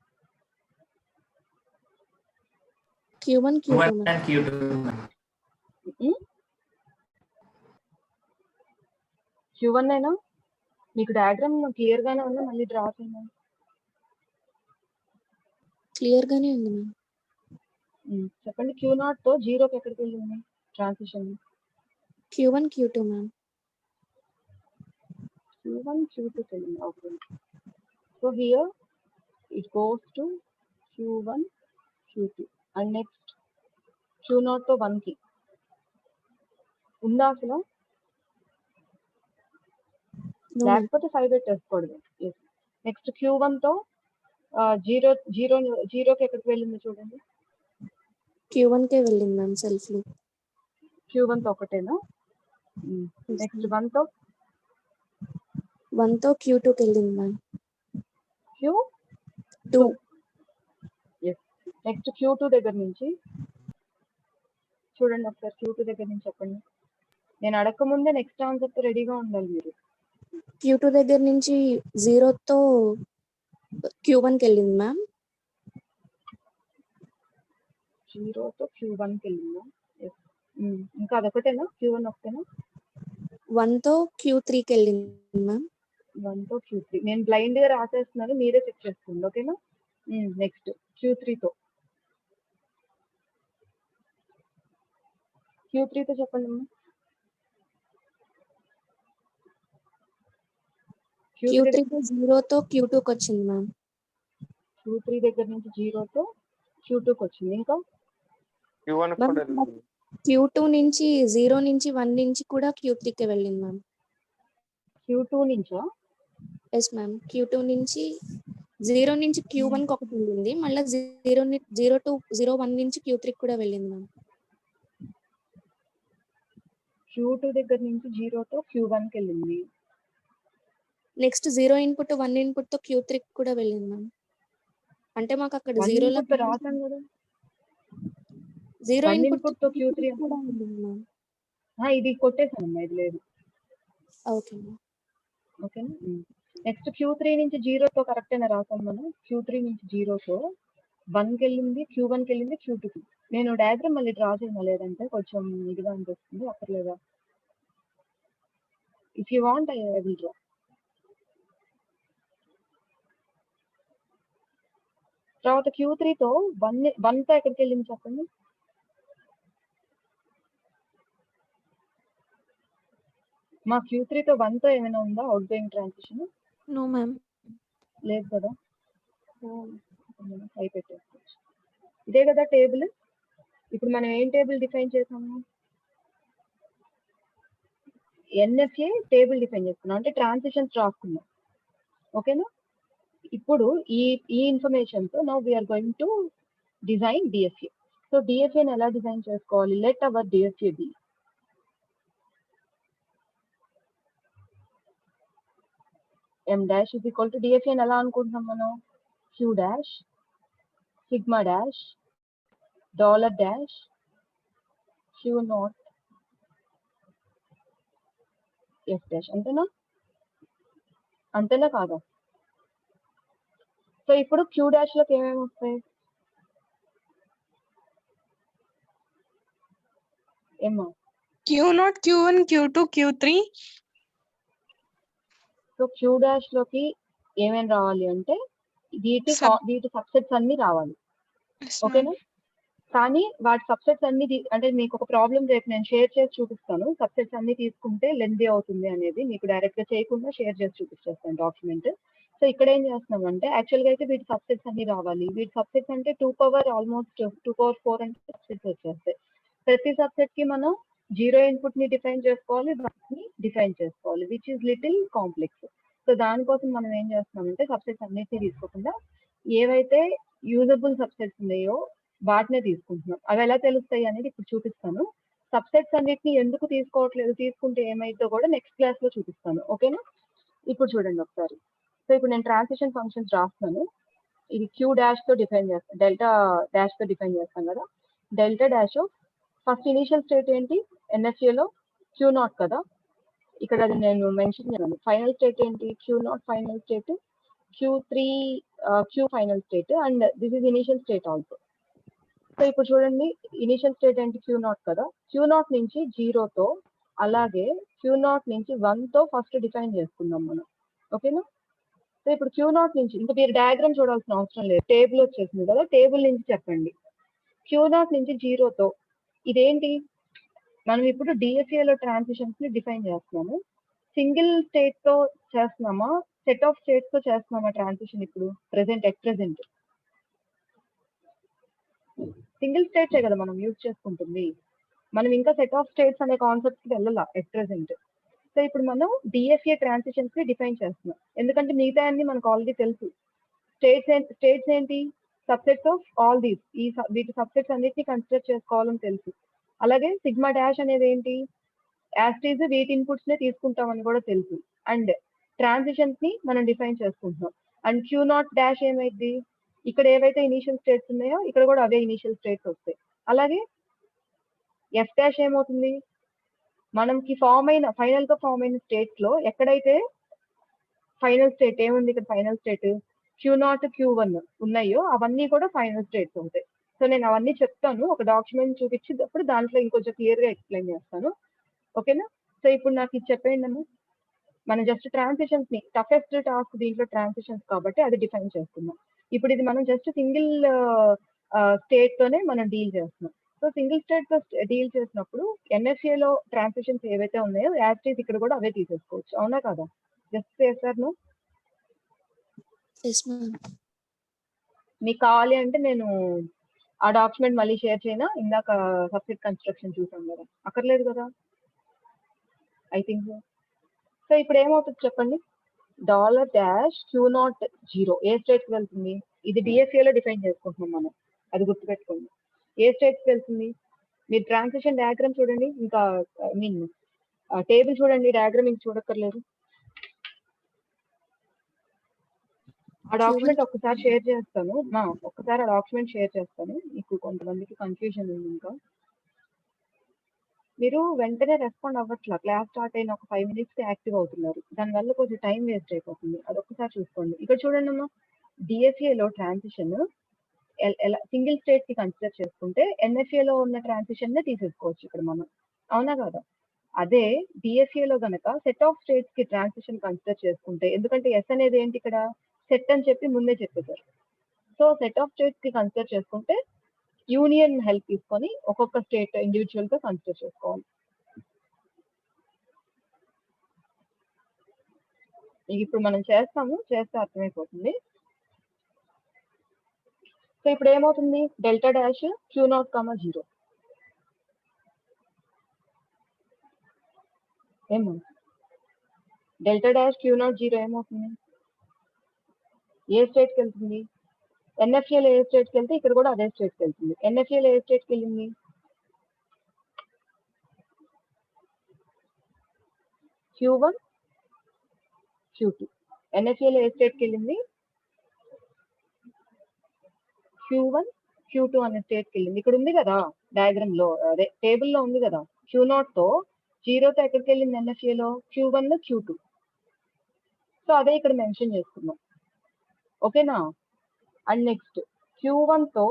Queue one Q two Q1 ma'am. and Q2. Q one అయినా మీకు డయాగ్రామ్ క్లియర్ గానే ఉందా? మళ్ళీ డ్రా చేయండి. క్లియర్ గానే ఉంది మ్యామ్. చెప్పండి, క్యూ నాట్ తో 0కి ఎక్కడికి వెళ్ళింది transition? Queue one Q two ma'am. Q1, Q2 వెళ్ళింది. Okay. So here it goes to Q1, Q2 and next Q not తో 1కి ఉందా అసలు? No ma'am. లేకపోతే 5 పెట్టేసుకోవడమే. నెక్స్ట్ Q1 తో 0కి ఎక్కడికి వెళ్ళింది చూడండి. Q1 కే వెళ్ళింది మ్యామ్ సెల్ఫ్ లో. Q1 తో ఒకటేనా? నెక్స్ట్ 1 తో 1 తో Q2 కి వెళ్ళింది మ్యామ్. Q2. నెక్స్ట్ Q2 దగ్గర నుంచి చూడండి ఒకసారి. Q2 దగ్గర నుంచి చెప్పండి. నేను అడగక ముందే నెక్స్ట్ ఆన్సర్ తో రెడీగా ఉండాలి మీరు. Q2 దగ్గర నుంచి 0 తో Q1 కి వెళ్ళింది మ్యామ్. 0 తో Q1 కి వెళ్ళిందా? ఇంకా అదొకటేనా? Q1 ఒకటేనా? 1 తో Q3 కి వెళ్ళింది మ్యామ్. 1 తో Q3. నేను బ్లైండ్ గా రాసేస్తున్నాను, మీరే చెక్ చేసుకోండి. ఓకేనా? నెక్స్ట్ Q3 తో చెప్పండి అమ్మా. Q3 తో 0 తో Q2 కి వచ్చింది మ్యామ్. Q3 దగ్గర నుంచి 0 తో Q2 కి వచ్చింది. ఇంకా Q2 నుంచి 0 నుంచి 1 నుంచి కూడా Q3 కి వెళ్ళింది మ్యామ్. Q2 నుంచా? Yes ma'am. Q2 నుంచి 0 నుంచి Q1 ఒకటి వెళ్ళింది. మళ్ళీ 0 టు 01 నుంచి Q3 కూడా వెళ్ళింది మ్యామ్. Q2 దగ్గర నుంచి 0 తో Q1 కి వెళ్ళింది. నెక్స్ట్ 0 ఇన్పుట్ 1 ఇన్పుట్ తో Q3 కూడా వెళ్ళింది మ్యామ్. అంటే మాకు అక్కడ 1 0 ఇన్పుట్ రాసాం కదా. 0 1 ఇన్పుట్ ఇన్పుట్ తో Q3 కూడా వెళ్ళింది మ్యామ్. ఇది కొట్టేసానమ్మా, ఇది లేదు. Okay ma'am. ఓకేనా. నెక్స్ట్ Q3 నుంచి 0 తో కరెక్టేనా రాసాం మనం. Q3 నుంచి 0 తో 1 కి వెళ్ళింది, Q1 కి వెళ్ళింది, Q2 కి. నేను డయాగ్రామ్ మళ్ళీ డ్రా చేయను, లేదంటే కొంచెం ఇదిగా అనిపిస్తుంది, అక్కర్లేదా? If you want I will draw. తర్వాత Q3 తో 1 తో ఎక్కడికి వెళ్ళింది చెప్పండి. మా Q3 తో 1 తో ఏమైనా ఉందా outgoing transition? No ma'am. లేదు కదా. పై పెట్టేసుకోవచ్చు. ఇదే కదా టేబుల్. ఇప్పుడు మనం ఏం టేబుల్ డిఫైన్ చేసాము? NFA టేబుల్ డిఫైన్ చేసుకున్నాం, అంటే ట్రాన్సిషన్స్ రాసుకున్నాం. ఓకేనా. ఇప్పుడు ఈ ఇన్ఫర్మేషన్ తో now we're going to design DFA. సో DFA ని ఎలా డిజైన్ చేసుకోవాలి? Let our DFA be M dash is equal to DFA అని ఎలా అనుకుంటున్నాం మనం? Q dash, sigma dash, dollar dash, Q naught, F dash. అంతేనా? అంతేనా కాదా? సో ఇప్పుడు Q dash లోకి ఏమేమి వస్తాయి? ఏమో. Q0, Q1, Q2, Q3. So Q dash లోకి ఏమేమి రావాలి అంటే వీటి సబ్సెట్స్ అన్ని రావాలి. Yes, ఓకేనా. కానీ వాటి సబ్సెట్స్ అన్ని అంటే మీకు ఒక ప్రాబ్లం రేపు నేను షేర్ చేసి చూపిస్తాను. సబ్సెట్స్ అన్ని తీసుకుంటే లెంతీ అవుతుంది అనేది, మీకు డైరెక్ట్ గా చేయకుండా షేర్ చేసి చూపించేస్తాను డాక్యుమెంట్. సో ఇక్కడ ఏం చేస్తున్నామంటే యాక్చువల్ గా అయితే వీటి సబ్సెట్స్ అన్ని రావాలి. వీటి సబ్సెట్స్ అంటే 2^4 అంటే సబ్సెట్స్ వచ్చేస్తాయి. ప్రతి సబ్సెట్ కి మనం 0 ఇన్పుట్ ని డిఫైన్ చేసుకోవాలి, దాన్ని డిఫైన్ చేసుకోవాలి, which is little complex. So దానికోసం మనం ఏం చేస్తున్నామంటే సబ్సెట్స్ అన్నిటిని తీసుకోకుండా ఏవైతే యూజబుల్ సబ్సెట్స్ ఉన్నాయో వాటినే తీసుకుంటున్నాం. అవి ఎలా తెలుస్తాయి అనేది ఇప్పుడు చూపిస్తాను. సబ్సెట్స్ అన్నిటిని ఎందుకు తీసుకోవట్లేదు, తీసుకుంటే ఏమైందో కూడా నెక్స్ట్ క్లాస్ లో చూపిస్తాను. ఓకేనా. ఇప్పుడు చూడండి ఒకసారి. సో ఇప్పుడు నేను ట్రాన్సిషన్ ఫంక్షన్స్ రాస్తాను. ఇది Q dash తో డిఫైన్ చేస్తాను, డెల్టా డాష్ తో డిఫైన్ చేస్తాను కదా. Delta dash first initial state ఏంటి? NFA లో Q0 కదా. ఇక్కడ అది నేను మెన్షన్ చేయాలి. ఫైనల్ స్టేట్ ఏంటి? Q0 final state, Q3 Q final state, and this is initial state also. So ఇప్పుడు చూడండి, ఇనిషియల్ స్టేట్ ఏంటి? Q0 కదా. Q0 నుంచి 0 తో, అలాగే Q0 నుంచి 1 తో ఫస్ట్ డిఫైన్ చేసుకుందాం మనం. ఓకేనా. సో ఇప్పుడు Q0 నుంచి ఇంకా మీరు డయాగ్రామ్ చూడాల్సిన అవసరం లేదు, టేబుల్ వచ్చేసింది కదా. టేబుల్ నుంచి చెప్పండి. Q0 నుంచి 0 తో ఇదేంటి? మనం ఇప్పుడు DFA లో ట్రాన్సిషన్స్ ని డిఫైన్ చేస్తున్నాము. సింగిల్ స్టేట్ తో చేస్తున్నామా, సెట్ ఆఫ్ స్టేట్స్ తో చేస్తున్నామా ట్రాన్సిషన్? ఇప్పుడు ప్రెసెంట్ సింగిల్ స్టేట్సే కదా మనం యూజ్ చేసుకుంటుంది. మనం ఇంకా సెట్ ఆఫ్ స్టేట్స్ అనే కాన్సెప్ట్ కి వెళ్ళాల ఎట్ ప్రెసెంట్. సో ఇప్పుడు మనం DFA ట్రాన్సిషన్స్ ని డిఫైన్ చేస్తున్నాం, ఎందుకంటే మిగతా అన్ని మనకు ఆల్రెడీ తెలుసు. స్టేట్స్ ఏంటి? Subsets of all these. వీటి సబ్సెట్స్ అన్నిటిని కన్సిడర్ చేసుకోవాలని తెలుసు. అలాగే సిగ్మా డాష్ అనేది ఏంటి? యాస్టీజ్ వీటి ఇన్పుట్స్ నే తీసుకుంటామని కూడా తెలుసు. అండ్ ట్రాన్సిషన్స్ ని మనం డిఫైన్ చేసుకుంటున్నాం. అండ్ Q0 డాష్ ఏమైంది? ఇక్కడ ఏవైతే ఇనిషియల్ స్టేట్స్ ఉన్నాయో ఇక్కడ కూడా అవే ఇనిషియల్ స్టేట్స్ వస్తాయి. అలాగే F డాష్ ఏమవుతుంది? మనకి ఫైనల్ గా ఫామ్ అయిన స్టేట్స్ లో ఎక్కడైతే ఫైనల్ స్టేట్ ఏముంది? ఇక్కడ ఫైనల్ స్టేట్ Q0 Q1 ఉన్నాయో అవన్నీ కూడా ఫైనల్ స్టేట్స్ అవుతాయి. సో నేను అవన్నీ చెప్తాను, ఒక డాక్యుమెంట్ చూపించేటప్పుడు దాంట్లో ఇంకొంచెం క్లియర్ గా ఎక్స్ప్లెయిన్ చేస్తాను. ఓకేనా. సో ఇప్పుడు నాకు ఇది చెప్పండి అమ్మా. మనం జస్ట్ ట్రాన్సిషన్స్ ని, టఫెస్ట్ టాస్క్ దీంట్లో ట్రాన్సిషన్స్ కాబట్టి అది డిఫైన్ చేస్తున్నాం. ఇప్పుడు ఇది మనం జస్ట్ సింగిల్ స్టేట్ తోనే మనం డీల్ చేస్తున్నాం. సో సింగిల్ స్టేట్ తో డీల్ చేసినప్పుడు NFA లో ట్రాన్సిషన్స్ ఏవైతే ఉన్నాయో యాస్టీస్ ఇక్కడ కూడా అవే తీసేసుకోవచ్చు. అవునా కదా? జస్ట్ చేస్తాను. Yes ma'am. మీకు కావాలి అంటే నేను ఆ డాక్యుమెంట్ మళ్ళీ షేర్ చేయనా? ఇందాక సబ్సెట్ కన్స్ట్రక్షన్ చూసాం కదా, అక్కర్లేదు కదా ఐ థింక్. సో ఇప్పుడు ఏమవుతుంది చెప్పండి. Dollar dash Q naught zero ఏ స్టేట్ కి వెళ్తుంది? ఇది DFA లో డిఫైన్ చేసుకుంటున్నాం మనం, అది గుర్తుపెట్టుకోండి. ఏ స్టేట్ కి వెళ్తుంది? మీరు ట్రాన్సిషన్ డయాగ్రామ్ చూడండి, ఇంకా ఐ మీన్ టేబుల్ చూడండి, డయాగ్రామ్ ఇంక చూడక్కర్లేదు. ఆ డాక్యుమెంట్ ఒక్కసారి షేర్ చేస్తాను, ఒక్కసారి ఆ డాక్యుమెంట్ షేర్ చేస్తాను, మీకు కొంతమందికి కన్ఫ్యూజన్ ఉంది. ఇంకా మీరు వెంటనే రెస్పాండ్ అవ్వట్లా, క్లాస్ స్టార్ట్ అయిన ఒక 5 minutes కి యాక్టివ్ అవుతున్నారు, దానివల్ల కొంచెం టైం వేస్ట్ అయిపోతుంది. అది ఒక్కసారి చూసుకోండి. ఇక్కడ చూడండి అమ్మా, DFA లో ట్రాన్సిషన్ ఎలా సింగిల్ స్టేట్ కి కన్సిడర్ చేసుకుంటే NFA లో ఉన్న ట్రాన్సిషన్ నే తీసేసుకోవచ్చు ఇక్కడ మనం, అవునా కదా? అదే DFA లో గనక సెట్ ఆఫ్ స్టేట్స్ కి ట్రాన్సిషన్ కన్సిడర్ చేసుకుంటే, ఎందుకంటే S అనేది ఏంటి ఇక్కడ సెట్ అని చెప్పి ముందే చెప్పేశారు. సో సెట్ ఆఫ్ స్టేట్స్ కి కన్సిడర్ చేసుకుంటే యూనియన్ హెల్ప్ తీసుకొని ఒక్కొక్క స్టేట్ ఇండివిజువల్ గా కన్సిడర్ చేసుకోవాలి. ఇప్పుడు మనం చేస్తే అర్థమైపోతుంది. సో ఇప్పుడు ఏమవుతుంది? Delta dash Q naught comma zero ఏమవుతుంది? Delta dash Q naught zero ఏమవుతుంది? ఏ స్టేట్ కి వెళ్తుంది? NFA లో ఏ స్టేట్ కి వెళ్తే ఇక్కడ కూడా అదే స్టేట్ కి వెళ్తుంది. NFA లో ఏ స్టేట్ కి వెళ్ళింది? Q1 Q2. NFA లో ఏ స్టేట్ కి వెళ్ళింది? Q1 Q2 అనే స్టేట్ కి వెళ్ళింది. ఇక్కడ ఉంది కదా డయాగ్రామ్ లో, అదే టేబుల్ లో ఉంది కదా, Q0 తో జీరోతో ఎక్కడికి వెళ్ళింది? NFA లో Q1 Q2. సో అదే ఇక్కడ మెన్షన్ చేసుకున్నాం, ఓకేనా? అండ్ నెక్స్ట్ Q0 తో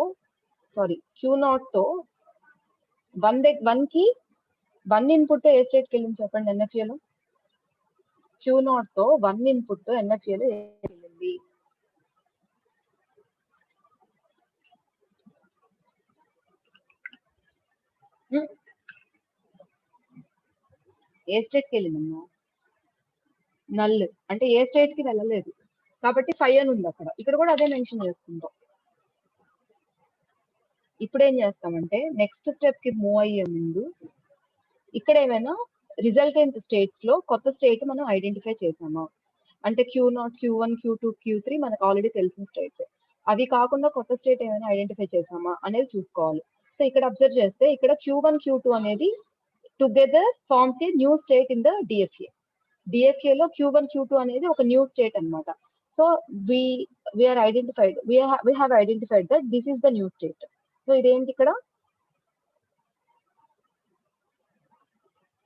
1 ఇన్పుట్ ఏ స్టేట్ కి వెళ్ళింది చెప్పండి? NFA లో Q0 తో 1 ఇన్పుట్ NFA లో వెళ్ళింది. ఏ స్టేట్ కి వెళ్ళిందమ్మా? నల్ అంటే ఏ స్టేట్ కి వెళ్ళలేదు కాబట్టి 5 అని ఉంది అక్కడ, ఇక్కడ కూడా అదే మెన్షన్ చేసుకుంటాం. ఇప్పుడు ఏం చేస్తామంటే నెక్స్ట్ స్టెప్ కి మూవ్ అయ్యే ముందు ఇక్కడ ఏమైనా రిజల్టెంట్ స్టేట్స్ లో కొత్త స్టేట్ మనం ఐడెంటిఫై చేసామా అంటే Q0, Q1, Q2, Q3 మనకు ఆల్రెడీ తెలిసిన స్టేట్స్, అవి కాకుండా కొత్త స్టేట్ ఏమైనా ఐడెంటిఫై చేసామా అనేది చూసుకోవాలి. సో ఇక్కడ అబ్జర్వ్ చేస్తే ఇక్కడ Q1, Q2 అనేది together forms a new state in the DFA. DFA లో Q1, Q2 అనేది ఒక న్యూ స్టేట్ అన్నమాట. So we have identified that this is the new state. So ఇదేంటి ఇక్కడ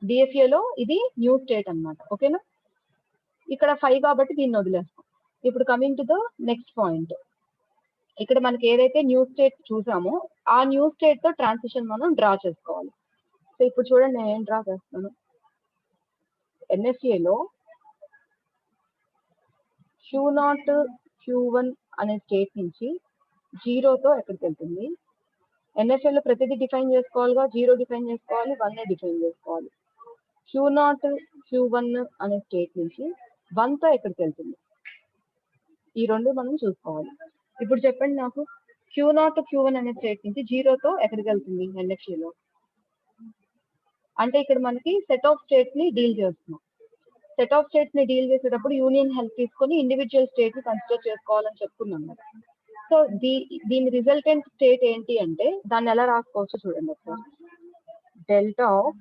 DFA లో ఇది న్యూ స్టేట్ అన్నమాట, ఓకేనా? ఇక్కడ 5 కాబట్టి దీన్ని వదిలేస్తాం. ఇప్పుడు coming to the next point, ఇక్కడ మనకి ఏదైతే న్యూ స్టేట్ చూసామో ఆ న్యూ స్టేట్ తో ట్రాన్సిషన్ మనం డ్రా చేసుకోవాలి. సో ఇప్పుడు చూడండి నేను ఏం డ్రా చేస్తాను. NFA లో Q0, Q1 అనే స్టేట్ నుంచి జీరోతో ఎక్కడికి వెళ్తుంది? NFA లో ప్రతిదీ డిఫైన్ చేసుకోవాలిగా, 0 డిఫైన్ చేసుకోవాలి, 1 డిఫైన్ చేసుకోవాలి. Q0, Q1 అనే స్టేట్ నుంచి 1 తో ఎక్కడికి వెళ్తుంది? ఈ రెండు మనం చూసుకోవాలి. ఇప్పుడు చెప్పండి నాకు, Q0, Q1 అనే స్టేట్ నుంచి 0తో ఎక్కడికి వెళ్తుంది NFA లో? అంటే ఇక్కడ మనకి సెట్ ఆఫ్ స్టేట్స్ ని డీల్ చేస్తున్నాం. సెట్ ఆఫ్ స్టేట్స్ ని డీల్ చేసేటప్పుడు యూనియన్ హెల్ప్ తీసుకొని ఇండివిజువల్ స్టేట్ ని కన్సిడర్ చేసుకోవాలని చెప్పుకున్నాం కదా. సో దీని రిజల్టెంట్ స్టేట్ ఏంటి అంటే దాన్ని ఎలా రాసుకోవచ్చు చూడండి ఒకసారి. డెల్టా ఆఫ్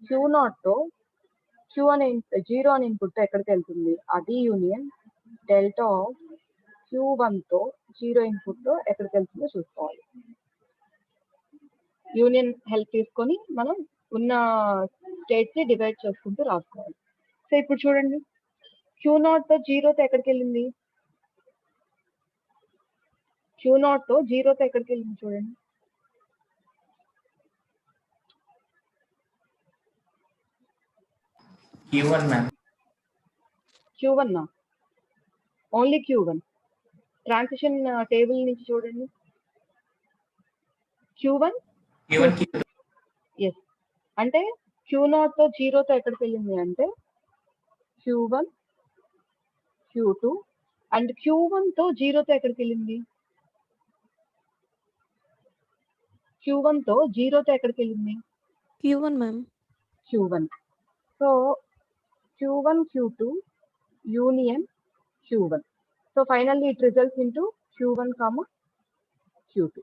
Q0 తో Q అనే 0 అనే ఇన్పుట్ తో ఎక్కడికి వెళ్తుంది? అది యూనియన్ డెల్టా ఆఫ్ Q1 తో 0 ఇన్పుట్ తో ఎక్కడికి వెళ్తుందో చూసుకోవాలి. యూనియన్ హెల్ప్ తీసుకొని మనం ఉన్న స్టేట్స్ ని డివైడ్ చేసుకుంటూ రాసుకోవాలి. సో ఇప్పుడు చూడండి, Q0 తో 0తో ఎక్కడికి వెళ్ళింది? Q0 తో 0తో ఎక్కడికి వెళ్ళింది చూడండి. Q1 ma'am. Q1 only Q1. Transition table నుంచి చూడండి. Q1 Q2. ఎస్, అంటే Q0 తో 0తో ఎక్కడికి వెళ్ళింది అంటే Q1, Q2 అండ్ Q1 తో 0తో ఎక్కడికి వెళ్ళింది? Q1 తో 0తో ఎక్కడికి వెళ్ళింది? Q1 ma'am. Q1. So Q1, Q2 union Q1. So finally it results into Q1 comma Q2.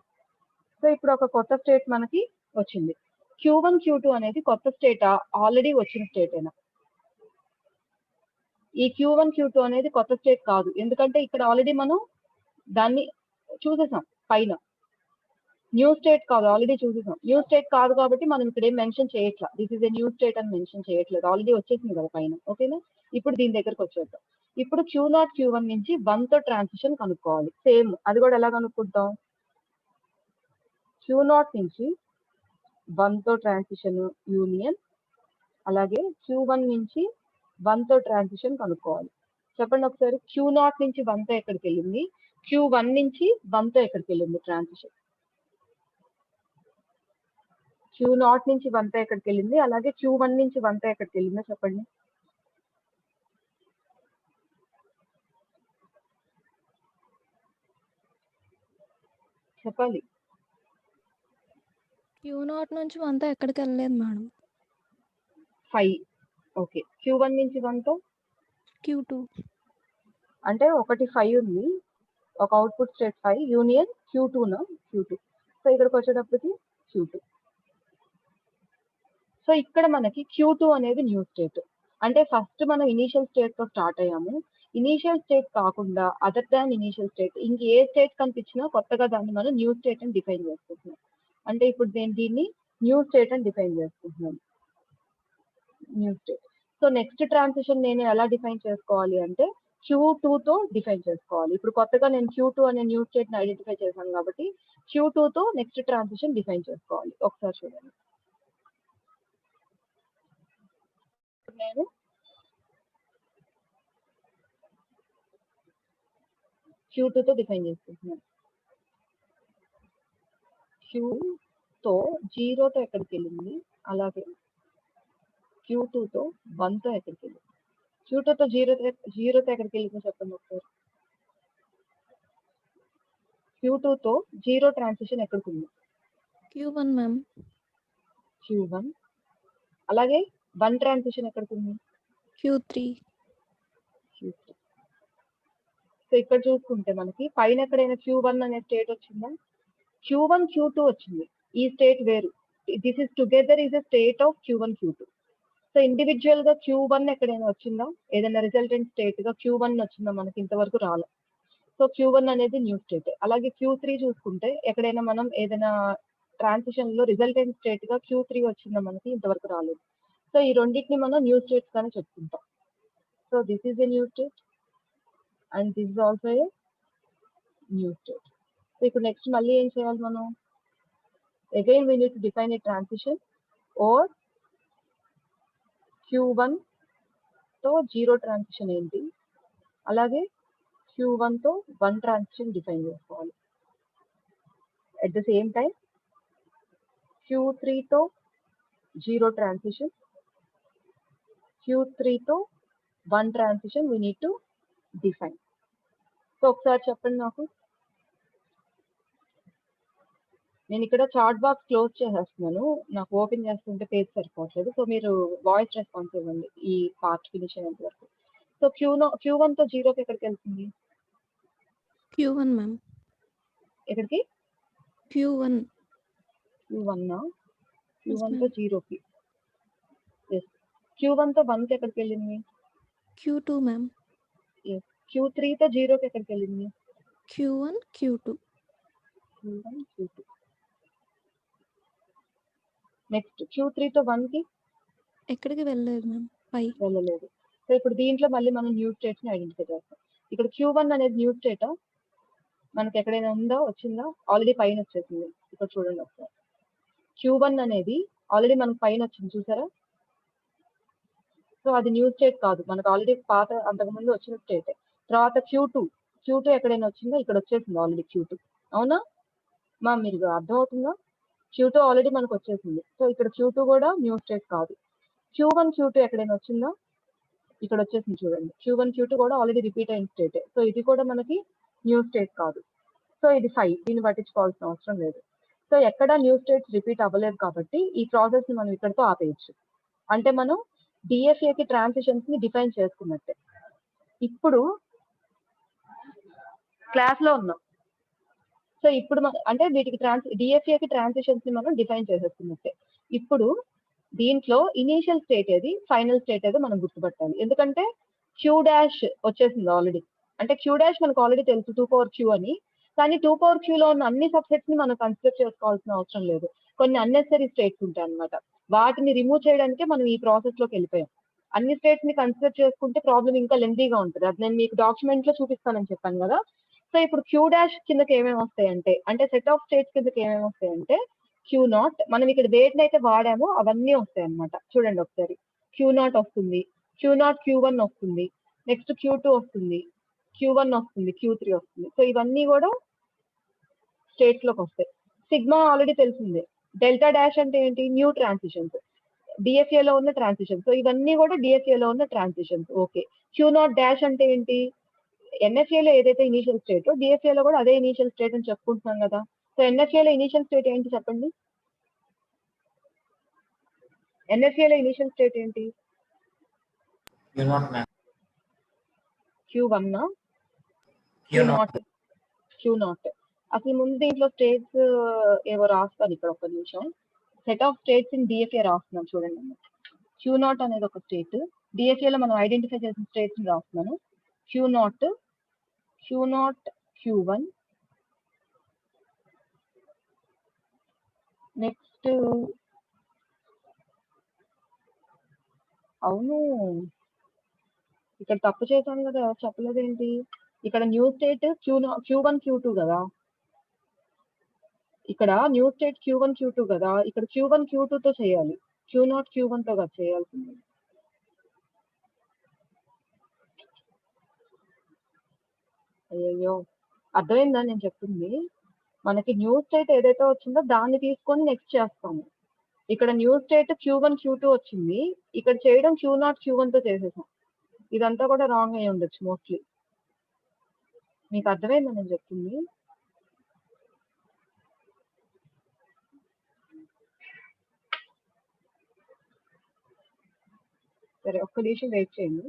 So ఇప్పుడు ఒక కొత్త స్టేట్ మనకి వచ్చింది. Q1 Q2 అనేది కొత్త స్టేట్ ఆల్రెడీ వచ్చిన స్టేట్ అయినా. ఈ Q1 Q2 అనేది కొత్త స్టేట్ కాదు, ఎందుకంటే ఇక్కడ ఆల్రెడీ మనం దాన్ని చూసేసాం పైన. న్యూ స్టేట్ కాదు, ఆల్రెడీ చూసేసాం. న్యూ స్టేట్ కాదు కాబట్టి మనం ఇక్కడ ఏం మెన్షన్ చేయట్లా, this is a new state అని మెన్షన్ చేయట్లేదు, ఆల్రెడీ వచ్చేసింది కదా పైన. ఓకేనా, ఇప్పుడు దీని దగ్గరకు వచ్చేద్దాం. ఇప్పుడు Q0 Q1 నుంచి 1 తో ట్రాన్సిషన్ కనుక్కోవాలి. సేమ్ అది కూడా ఎలా కనుక్కుంటాం, Q0 నుంచి 1 తో ట్రాన్సిషన్ యూనియన్, అలాగే Q1 నుంచి 1 తో ట్రాన్సిషన్ కనుక్కోవాలి. చెప్పండి ఒకసారి, Q0 నుంచి 1 తో ఎక్కడికి వెళ్ళింది, Q1 నుంచి 1 తో ఎక్కడికి వెళ్ళింది ట్రాన్సిషన్. Q0 నుంచి 1 తో ఎక్కడికి వెళ్ళింది, అలాగే Q1 నుంచి 1 తో ఎక్కడికి వెళ్ళిందో చెప్పండి. చెప్పాలి. Q0 నుంచి 1 తో ఎక్కడికి వెళ్ళలేదు మేడం. 5. ఓకే, Q1 నుంచి 1 తో Q2. అంటే ఒకటి 5 ఉంది, ఒక అవుట్పుట్ స్టేట్ 5 యూనియన్ Q2 నా Q2. సో ఇక్కడికి వచ్చేటప్పటికి Q2. సో ఇక్కడ మనకి Q2 అనేది న్యూ స్టేట్. అంటే ఫస్ట్ మనం ఇనీషియల్ స్టేట్ తో స్టార్ట్ అయ్యాము. ఇనీషియల్ స్టేట్ కాకుండా అదర్ దాన్ ఇనీషియల్ స్టేట్ ఇంక ఏ స్టేట్ కనిపించినా కొత్తగా దాన్ని మనం న్యూ స్టేట్ అని డిఫైన్ చేసుకుంటున్నాం. అంటే ఇప్పుడు దీన్ని న్యూ స్టేట్ అని డిఫైన్ చేసుకుంటున్నాం, new state. So next transition నేను ఎలా డిఫైన్ చేసుకోవాలి అంటే Q2 తో డిఫైన్ చేసుకోవాలి. ఇప్పుడు కొత్తగా నేను Q2 అనే న్యూ స్టేట్ ని ఐడెంటిఫై చేశాను కాబట్టి Q2 తో నెక్స్ట్ ట్రాన్సిషన్ డిఫైన్ చేసుకోవాలి. ఒకసారి చూడండి, నేను Q2 తో డిఫైన్ చేసుకుంటున్నాను. Q తో 0 తో ఎక్కడికి వెళ్ళింది, అలాగే Q2 తో 1 తో ఎక్కడికి వెళ్ళింది. Q2 తో 0 తో ఎక్కడికి వెళ్ళిందో చెప్పండి ఒకసారి. Q2 తో 0 ట్రాన్సిషన్ ఎక్కడికి ఉంది, Q1 మ్యామ్. Q1. అలాగే 1 ట్రాన్సిషన్ ఎక్కడికి ఉంది, Q3. Q3. సో ఇక్కడ చూసుకుంటే మనకి పైన ఎక్కడైనా Q1 అనే స్టేట్ వచ్చిందా, Q1 Q2 వచ్చింది. ఈ స్టేట్ వేరు, this is together is a state of Q1 Q2. So individual గా Q1 ఎక్కడైనా వచ్చిందా, ఏదైనా రిజల్టెంట్ స్టేట్ గా Q1 వచ్చిందా, మనకి ఇంతవరకు రాలేదు. సో Q1 అనేది న్యూ స్టేట్. అలాగే Q3 చూసుకుంటే ఎక్కడైనా మనం ఏదైనా ట్రాన్సిషన్ లో రిజల్టెంట్ స్టేట్ గా Q3 వచ్చిందా, మనకి ఇంతవరకు రాలేదు. సో ఈ రెండింటిని మనం న్యూ స్టేట్స్ గానే చెప్పుకుంటాం. So this is a new state and this is also a new state. So ఇప్పుడు నెక్స్ట్ మళ్ళీ ఏం చేయాలి మనం, again we need to define a transition or Q1 తో 0 ట్రాన్సిషన్ ఏంటి, అలాగే Q1 తో 1 ట్రాన్సిషన్ డిఫైన్ చేసుకోవాలి. At the same time Q3 తో 0 ట్రాన్సిషన్, Q3 తో 1 transition we need to define. So ఒకసారి చెప్పండి నాకు, నేను ఇక్కడ చాట్ బాక్స్ క్లోజ్ చేసేస్తున్నాను, నాకు ఓపెన్ చేస్తుంటే పేజ్ సరిపోవట్లేదు. సో మీరు వాయిస్ రెస్పాన్స్ ఇవ్వండి ఈ పార్ట్ ఫినిష్ అయ్యేంత వరకు. సో Q1 తో 0కి ఎక్కడికి వెళ్తుంది, Q1 మ్యామ్. ఎక్కడికి, Q1. Q1 Yes, Q1 ma'am. తో 0కి. ఎస్. Q1 తో 1కి ఎక్కడికి వెళ్ళింది, Q2 మ్యామ్. ఎస్. Q3 తో 0కి ఎక్కడికి వెళ్ళింది, Q1 Q2. Q1 Q2. Next Q3 తో 1కి ఎక్కడికి వెళ్ళలేదు మ్యామ్. 5. వెళ్ళలేదు. సో ఇప్పుడు దీంట్లో మళ్ళీ మనం న్యూ స్టేట్స్ ని ఐడెంటిఫై చేస్తాం. ఇక్కడ Q1 అనేది న్యూ స్టేట్ మనకి ఎక్కడైనా ఉందా, వచ్చిందా, ఆల్రెడీ పైన వచ్చేసింది. ఇక్కడ చూడండి ఒకసారి, Q1 అనేది ఆల్రెడీ మనకు పైన వచ్చింది చూసారా. సో అది న్యూ స్టేట్ కాదు, మనకు ఆల్రెడీ పాత అంతకుముందు వచ్చిన స్టేట్. తర్వాత Q2 ఎక్కడైనా వచ్చిందా, ఇక్కడ వచ్చేసింది ఆల్రెడీ Q2. అవునా మా, మీరు అర్థమవుతుందా, Q2 ఆల్రెడీ మనకు వచ్చేసింది. సో ఇక్కడ Q2 కూడా న్యూ స్టేట్ కాదు. Q1 Q2 ఎక్కడైనా వచ్చిందా, ఇక్కడ వచ్చేసింది చూడండి. Q1 Q2 కూడా ఆల్రెడీ రిపీట్ అయిన స్టేట్. సో ఇది కూడా మనకి న్యూ స్టేట్ కాదు. సో ఇది 5, దీన్ని పట్టించుకోవాల్సిన అవసరం లేదు. సో ఎక్కడ న్యూ స్టేట్స్ రిపీట్ అవ్వలేదు కాబట్టి ఈ ప్రాసెస్ ని మనం ఇక్కడితో ఆపేయచ్చు. అంటే మనం DFA కి ట్రాన్సిషన్స్ ని డిఫైన్ చేసుకున్నట్టే. ఇప్పుడు క్లాస్ లో ఉన్నాం. సో ఇప్పుడు అంటే వీటికి డిఎఫ్ఏకి ట్రాన్సిషన్స్ ని మనం డిఫైన్ చేసేస్తున్నట్టే. ఇప్పుడు దీంట్లో ఇనీషియల్ స్టేట్ ఏది, ఫైనల్ స్టేట్ ఏదో మనం గుర్తుపట్టాలి. ఎందుకంటే క్యూ డాష్ వచ్చేసింది ఆల్రెడీ. అంటే క్యూ డాష్ మనకు ఆల్రెడీ తెలుసు 2/q అని. కానీ 2/q లో ఉన్న అన్ని సబ్సెట్స్ ని మనం కన్సిడర్ చేసుకోవాల్సిన అవసరం లేదు. కొన్ని అన్నెసరీ స్టేట్స్ ఉంటాయి అన్నమాట. వాటిని రిమూవ్ చేయడానికే మనం ఈ ప్రాసెస్ లోకి వెళ్ళిపోయాం. అన్ని స్టేట్స్ ని కన్సిడర్ చేసుకుంటే ప్రాబ్లం ఇంకా లెంతీగా ఉంటుంది. అది నేను మీకు డాక్యుమెంట్ లో చూపిస్తానని చెప్పాను కదా. సో ఇప్పుడు క్యూ డాష్ కిందకి ఏమేమి వస్తాయంటే, అంటే సెట్ ఆఫ్ స్టేట్స్ కిందకి ఏమేమి వస్తాయంటే Q0, మనం ఇక్కడ వేటిని అయితే వాడామో అవన్నీ వస్తాయి అన్నమాట. చూడండి ఒకసారి, Q0 వస్తుంది, Q0 Q1 వస్తుంది, నెక్స్ట్ Q2 వస్తుంది, Q1 వస్తుంది, Q3 వస్తుంది. సో ఇవన్నీ కూడా స్టేట్స్ లోకి వస్తాయి. సిగ్మా ఆల్రెడీ తెలిసిందే. డెల్టా డాష్ అంటే ఏంటి, న్యూ ట్రాన్సిషన్స్, డిఎఫ్ఏ లో ఉన్న ట్రాన్సిషన్. సో ఇవన్నీ కూడా డిఎఫ్ఏ లో ఉన్న ట్రాన్సిషన్స్. ఓకే. Q0 డాష్ అంటే ఏంటి, ఎన్ఎఫ్ఏ లో ఏదైతే ఇనీషియల్ స్టేట్, డిఎఫ్ఏ లో కూడా అదే ఇనీషియల్ స్టేట్ అని చెప్పుకుంటున్నాం కదా. సో ఎన్ఎఫ్ఏ లో ఇనీషియల్ స్టేట్ ఏంటి చెప్పండి, ఎన్ఎఫ్ఏ లో ఇనీషియల్ స్టేట్ ఏంటి, Q0 ma'am. Q1, Q0. Q0. అసలు ముందు దీంట్లో స్టేట్స్ ఏవో రాస్తాను ఇక్కడ, ఒక్క నిమిషం. Set of states in DFA రాస్తున్నాను చూడండి. Q0 అనేది ఒక స్టేట్, డిఎఫ్ఏ లో మనం ఐడెంటిఫై చేసిన స్టేట్స్ రాస్తున్నాను. Q0, Q1, నెక్స్ట్ అవును ఇక్కడ తప్పు చేశాను కదా, చెప్పలేదు ఏంటి, ఇక్కడ న్యూ స్టేట్ Q1 Q2 కదా, ఇక్కడ న్యూ స్టేట్ Q1 Q2 కదా, ఇక్కడ Q1 Q2 తో చేయాలి, Q0 Q1 తో కదా చేయాల్సింది. అయ్యో, అర్థమైందా నేను చెప్తుంది. మనకి న్యూ స్టేట్ ఏదైతే వచ్చిందో దాన్ని తీసుకొని నెక్స్ట్ చేస్తాము. ఇక్కడ న్యూ స్టేట్ Q1 Q2 వచ్చింది, ఇక్కడ చేయడం Q0 Q1 తో చేసేసాం. ఇదంతా కూడా రాంగ్ అయి ఉండొచ్చు మోస్ట్లీ. మీకు అర్థమైందా నేను చెప్తుంది. సరే ఒక్క నిమిషం వెయిట్ చేయండి.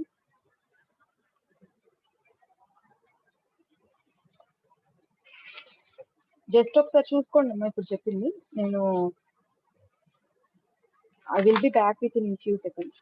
జస్ట్ ఒకసారి చూసుకోండి అమ్మా ఇప్పుడు చెప్పింది. నేను I will be back with in few seconds.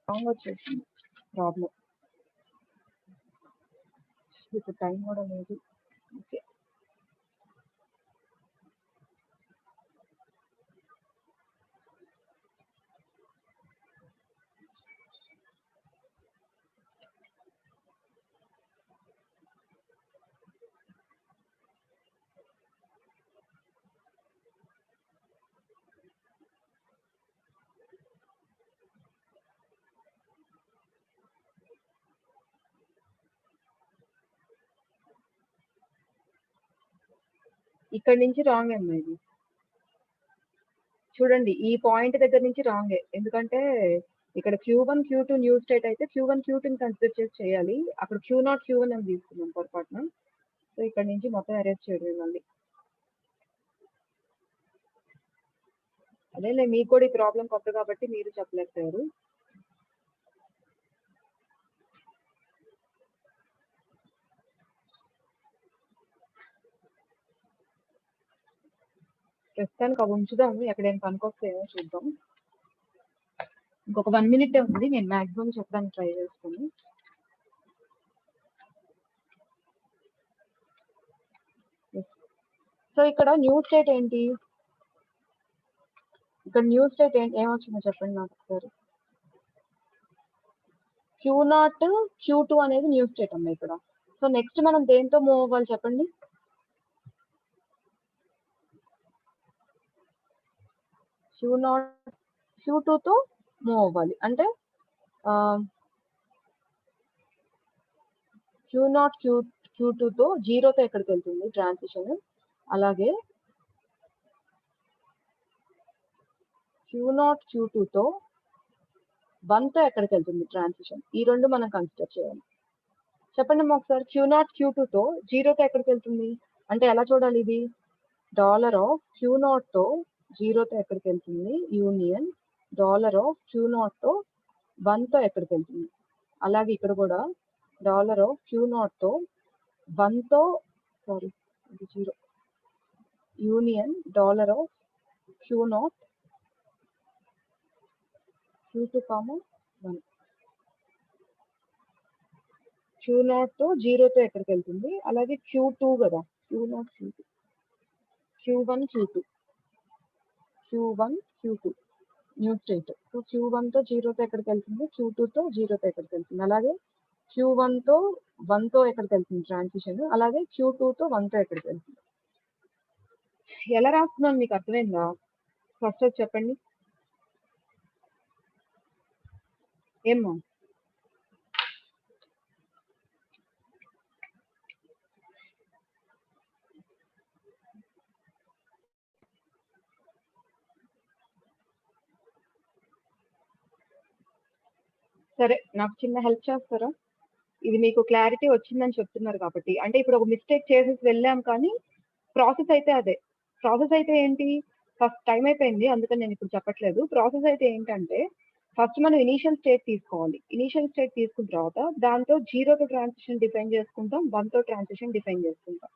Wrong వచ్చేసింది ప్రాబ్లం, ఇప్పుడు టైం కూడా లేదు. ఓకే, ఇక్కడ నుంచి రాంగ్ అమ్మా ఇది. చూడండి ఈ పాయింట్ దగ్గర నుంచి రాంగే, ఎందుకంటే ఇక్కడ Q1 Q2 న్యూ స్టేట్ అయితే Q1 Q2 ని కన్సిడర్ చేసి చేయాలి, అక్కడ Q0 Q1 అని తీసుకున్నాం పొరపాటున. సో ఇక్కడ నుంచి మొత్తం అరేంజ్ చేయడం మళ్ళీ. అదేలే, మీకు కూడా ఈ ప్రాబ్లం కొత్త కాబట్టి మీరు చెప్పలేకపోయారు. ప్రస్తుతానికి అవి ఉంచుదాము, ఎక్కడైనా పనికొస్తాయేమో చూద్దాం. ఇంకొక 1 minute ఉంది, నేను మాక్సిమం చెప్పడానికి ట్రై చేస్తాను. సో ఇక్కడ న్యూ స్టేట్ ఏంటి, ఇక్కడ న్యూ స్టేట్ ఏమొచ్చిందో చెప్పండి నాకు ఒకసారి. Q0 Q2 అనేది న్యూ స్టేట్ అమ్మ ఇక్కడ. సో నెక్స్ట్ మనం దేంతో మూవ్ అవ్వాలి చెప్పండి, Q0 Q2 తో మూవ్ అవ్వాలి. అంటే Q0 Q2 Q2 తో 0తో ఎక్కడికి వెళ్తుంది ట్రాన్సిషన్, అలాగే Q0 Q2 తో 1తో ఎక్కడికి వెళ్తుంది ట్రాన్సిషన్. ఈ రెండు మనం కన్సిడర్ చేయాలి. చెప్పండి అమ్మా ఒకసారి. Q0 Q2 తో 0తో ఎక్కడికి వెళ్తుంది అంటే ఎలా చూడాలి ఇది? $Q0 తో 0తో ఎక్కడికి వెళ్తుంది యూనియన్ $Q0 తో 1తో ఎక్కడికి వెళ్తుంది. అలాగే ఇక్కడ కూడా $Q0 తో 1తో ఇది 0 యూనియన్ $Q0 Q2, 1 Q0 తో 0తో ఎక్కడికి వెళ్తుంది. అలాగే Q2 కదా, Q0 Q2 Q1 Q2 new state. So Q1 తో 0తో ఎక్కడికి వెళ్తుంది, Q2 తో 0తో ఎక్కడికి వెళ్తుంది. అలాగే Q1 తో 1తో ఎక్కడికి వెళ్తుంది ట్రాన్సిషన్, అలాగే Q2 తో 1తో ఎక్కడికి వెళ్తుంది. ఎలా రాస్తున్నాను మీకు అర్థమైందా? ఫస్ట్ చెప్పండి ఏమ్మా. సరే, నాకు చిన్న హెల్ప్ చేస్తారా? ఇది మీకు క్లారిటీ వచ్చిందని చెప్తున్నారు కాబట్టి. అంటే ఇప్పుడు ఒక మిస్టేక్ చేసేసి వెళ్ళాం కానీ ప్రాసెస్ అయితే అదే. ప్రాసెస్ అయితే ఏంటి, ఫస్ట్ టైం అయిపోయింది అందుకని నేను ఇప్పుడు చెప్పట్లేదు. ప్రాసెస్ అయితే ఏంటంటే ఫస్ట్ మనం ఇనీషియల్ స్టేట్ తీసుకోవాలి. ఇనీషియల్ స్టేట్ తీసుకున్న తర్వాత దాంతో 0తో ట్రాన్సిషన్ డిఫైన్ చేసుకుంటాం, 1తో ట్రాన్సిషన్ డిఫైన్ చేసుకుంటాం.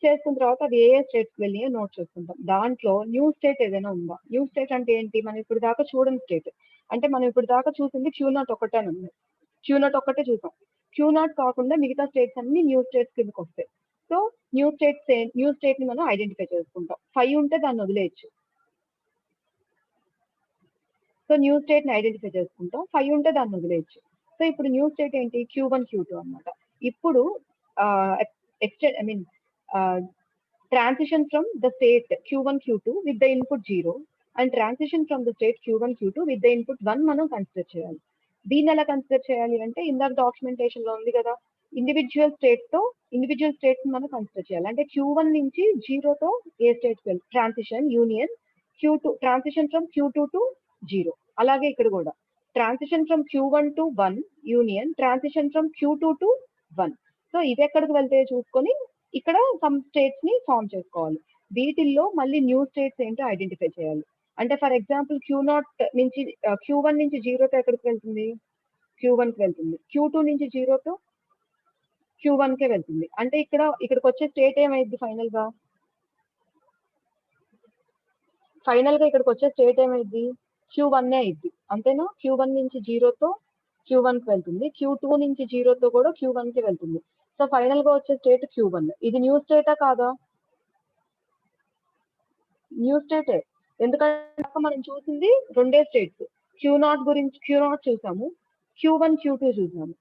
చేసుకున్న తర్వాత అది ఏ స్టేట్కి వెళ్ళి నోట్ చేసుకుంటాం. దాంట్లో న్యూ స్టేట్ ఏదైనా ఉందా? న్యూ స్టేట్ అంటే ఏంటి, మనం ఇప్పుడు దాకా చూడని స్టేట్. అంటే మనం ఇప్పుడు దాకా చూసింది Q0 ఒకటే ఉంది. Q0 ఒక్కటే చూసాం. Q0 కాకుండా మిగతా స్టేట్స్ అన్ని న్యూ స్టేట్స్ కిందకి వస్తాయి. సో న్యూ స్టేట్ ని మనం ఐడెంటిఫై చేసుకుంటాం. 5 ఉంటే దాన్ని వదిలేయచ్చు. సో న్యూ స్టేట్ ని ఐడెంటిఫై చేసుకుంటాం. 5 ఉంటే దాన్ని వదిలేయచ్చు. సో ఇప్పుడు న్యూ స్టేట్ ఏంటి, Q1 Q2 అన్నమాట. ఇప్పుడు transition from the state Q1 Q2 with the input 0 and transition from the state Q1 Q2 with the input 1 మనం కన్సిడర్ చేయాలి. దీన్ని ఎలా కన్సిడర్ చేయాలి అంటే ఇందాక డాక్యుమెంటేషన్ లో ఉంది కదా, ఇండివిజువల్ స్టేట్స్ మనం కన్సిడర్ చేయాలి. అంటే Q1 నుంచి 0తో ఏ స్టేట్ కి transition union Q2 transition from Q2 to 0. అలాగే ఇక్కడ కూడా transition from Q1 to 1 union transition from Q2 to 1. So ఇది ఎక్కడికి వెళ్తే చూసుకొని ఇక్కడ సమ్ స్టేట్స్ ని ఫామ్ చేసుకోవాలి. వీటిల్లో మళ్ళీ న్యూ స్టేట్స్ ఏంటో ఐడెంటిఫై చేయాలి. అంటే ఫర్ ఎగ్జాంపుల్ Q1 నుంచి 0తో ఎక్కడికి వెళ్తుంది, Q1 కి వెళ్తుంది. Q2 నుంచి 0తో Q1 కే వెళ్తుంది. అంటే ఇక్కడికి వచ్చే స్టేట్ ఏమైంది ఫైనల్ గా ఇక్కడికి వచ్చే స్టేట్ ఏమైంది, Q1 అయింది. అంతేనా? Q1 నుంచి 0తో Q1 కి వెళ్తుంది. Q2 నుంచి 0తో కూడా Q1 కి వెళ్తుంది. సో ఫైనల్ గా వచ్చే స్టేట్ Q1. ఇది న్యూ స్టేటా కాదా? న్యూ స్టేటే. ఎందుకంటే మనం చూసింది రెండే స్టేట్స్. Q0 చూసాము, Q1 Q2 చూసాము.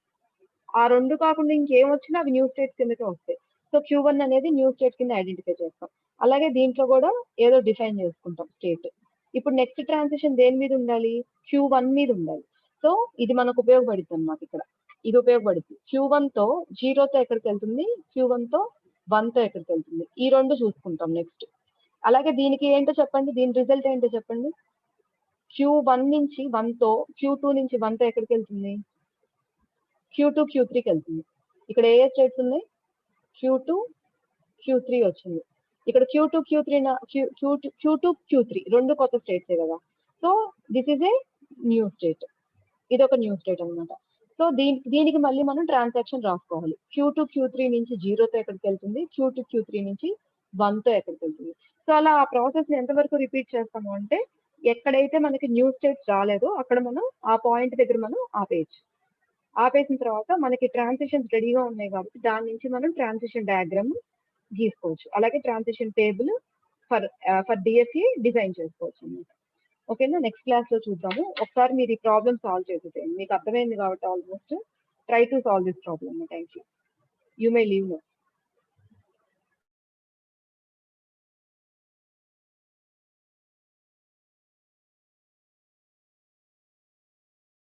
ఆ రెండు కాకుండా ఇంకేం వచ్చినా అవి న్యూ స్టేట్స్ కిందకే వస్తాయి. సో Q1 అనేది న్యూ స్టేట్ కింద ఐడెంటిఫై చేస్తాం. అలాగే దీంట్లో కూడా ఏదో డిఫైన్ చేసుకుంటాం స్టేట్. ఇప్పుడు నెక్స్ట్ ట్రాన్సిషన్ దేని మీద ఉండాలి, Q1 మీద ఉండాలి. సో ఇది మనకు ఉపయోగపడుతుంది అన్నమాట. ఇక్కడ ఇది ఉపయోగపడుతుంది. Q1 తో 0తో ఎక్కడికి వెళ్తుంది, Q1 తో 1తో ఎక్కడికి వెళ్తుంది, ఈ రెండు చూసుకుంటాం నెక్స్ట్. అలాగే దీనికి ఏంటో చెప్పండి, దీని రిజల్ట్ ఏంటో చెప్పండి. Q1 నుంచి 1తో Q2 నుంచి 1తో ఎక్కడికి వెళ్తుంది, Q2 Q3కి వెళ్తుంది. ఇక్కడ ఏ స్టేట్స్ ఉన్నాయి, Q2 Q3 వచ్చింది. ఇక్కడ Q2 Q3 రెండు కొత్త స్టేట్సే కదా. So this is a new state. ఇది ఒక న్యూ స్టేట్ అన్నమాట. సో దీనికి మళ్ళీ మనం ట్రాన్సాక్షన్ రాసుకోవాలి. Q2 Q3 నుంచి 0తో ఎక్కడికి వెళ్తుంది, Q2 Q3 నుంచి 1తో ఎక్కడికి వెళ్తుంది. సో అలా ఆ ప్రాసెస్ ని ఎంతవరకు రిపీట్ చేస్తాము అంటే ఎక్కడైతే మనకి న్యూ స్టేట్స్ రాలేదో అక్కడ మనం ఆ పాయింట్ దగ్గర మనం ఆపేసిన తర్వాత మనకి ట్రాన్సిషన్స్ రెడీగా ఉన్నాయి కాబట్టి దాని నుంచి మనం ట్రాన్సిషన్ డయాగ్రామ్ గీసుకోవచ్చు. అలాగే transition table for DSE design చేసుకోవచ్చు అన్నమాట. ఓకేనా? నెక్స్ట్ క్లాస్ లో చూద్దాము. ఒకసారి మీరు ఈ ప్రాబ్లమ్ సాల్వ్ చేసేసేయండి. మీకు అర్థమైంది కాబట్టి almost try to solve this problem. Thank you. You may leave now.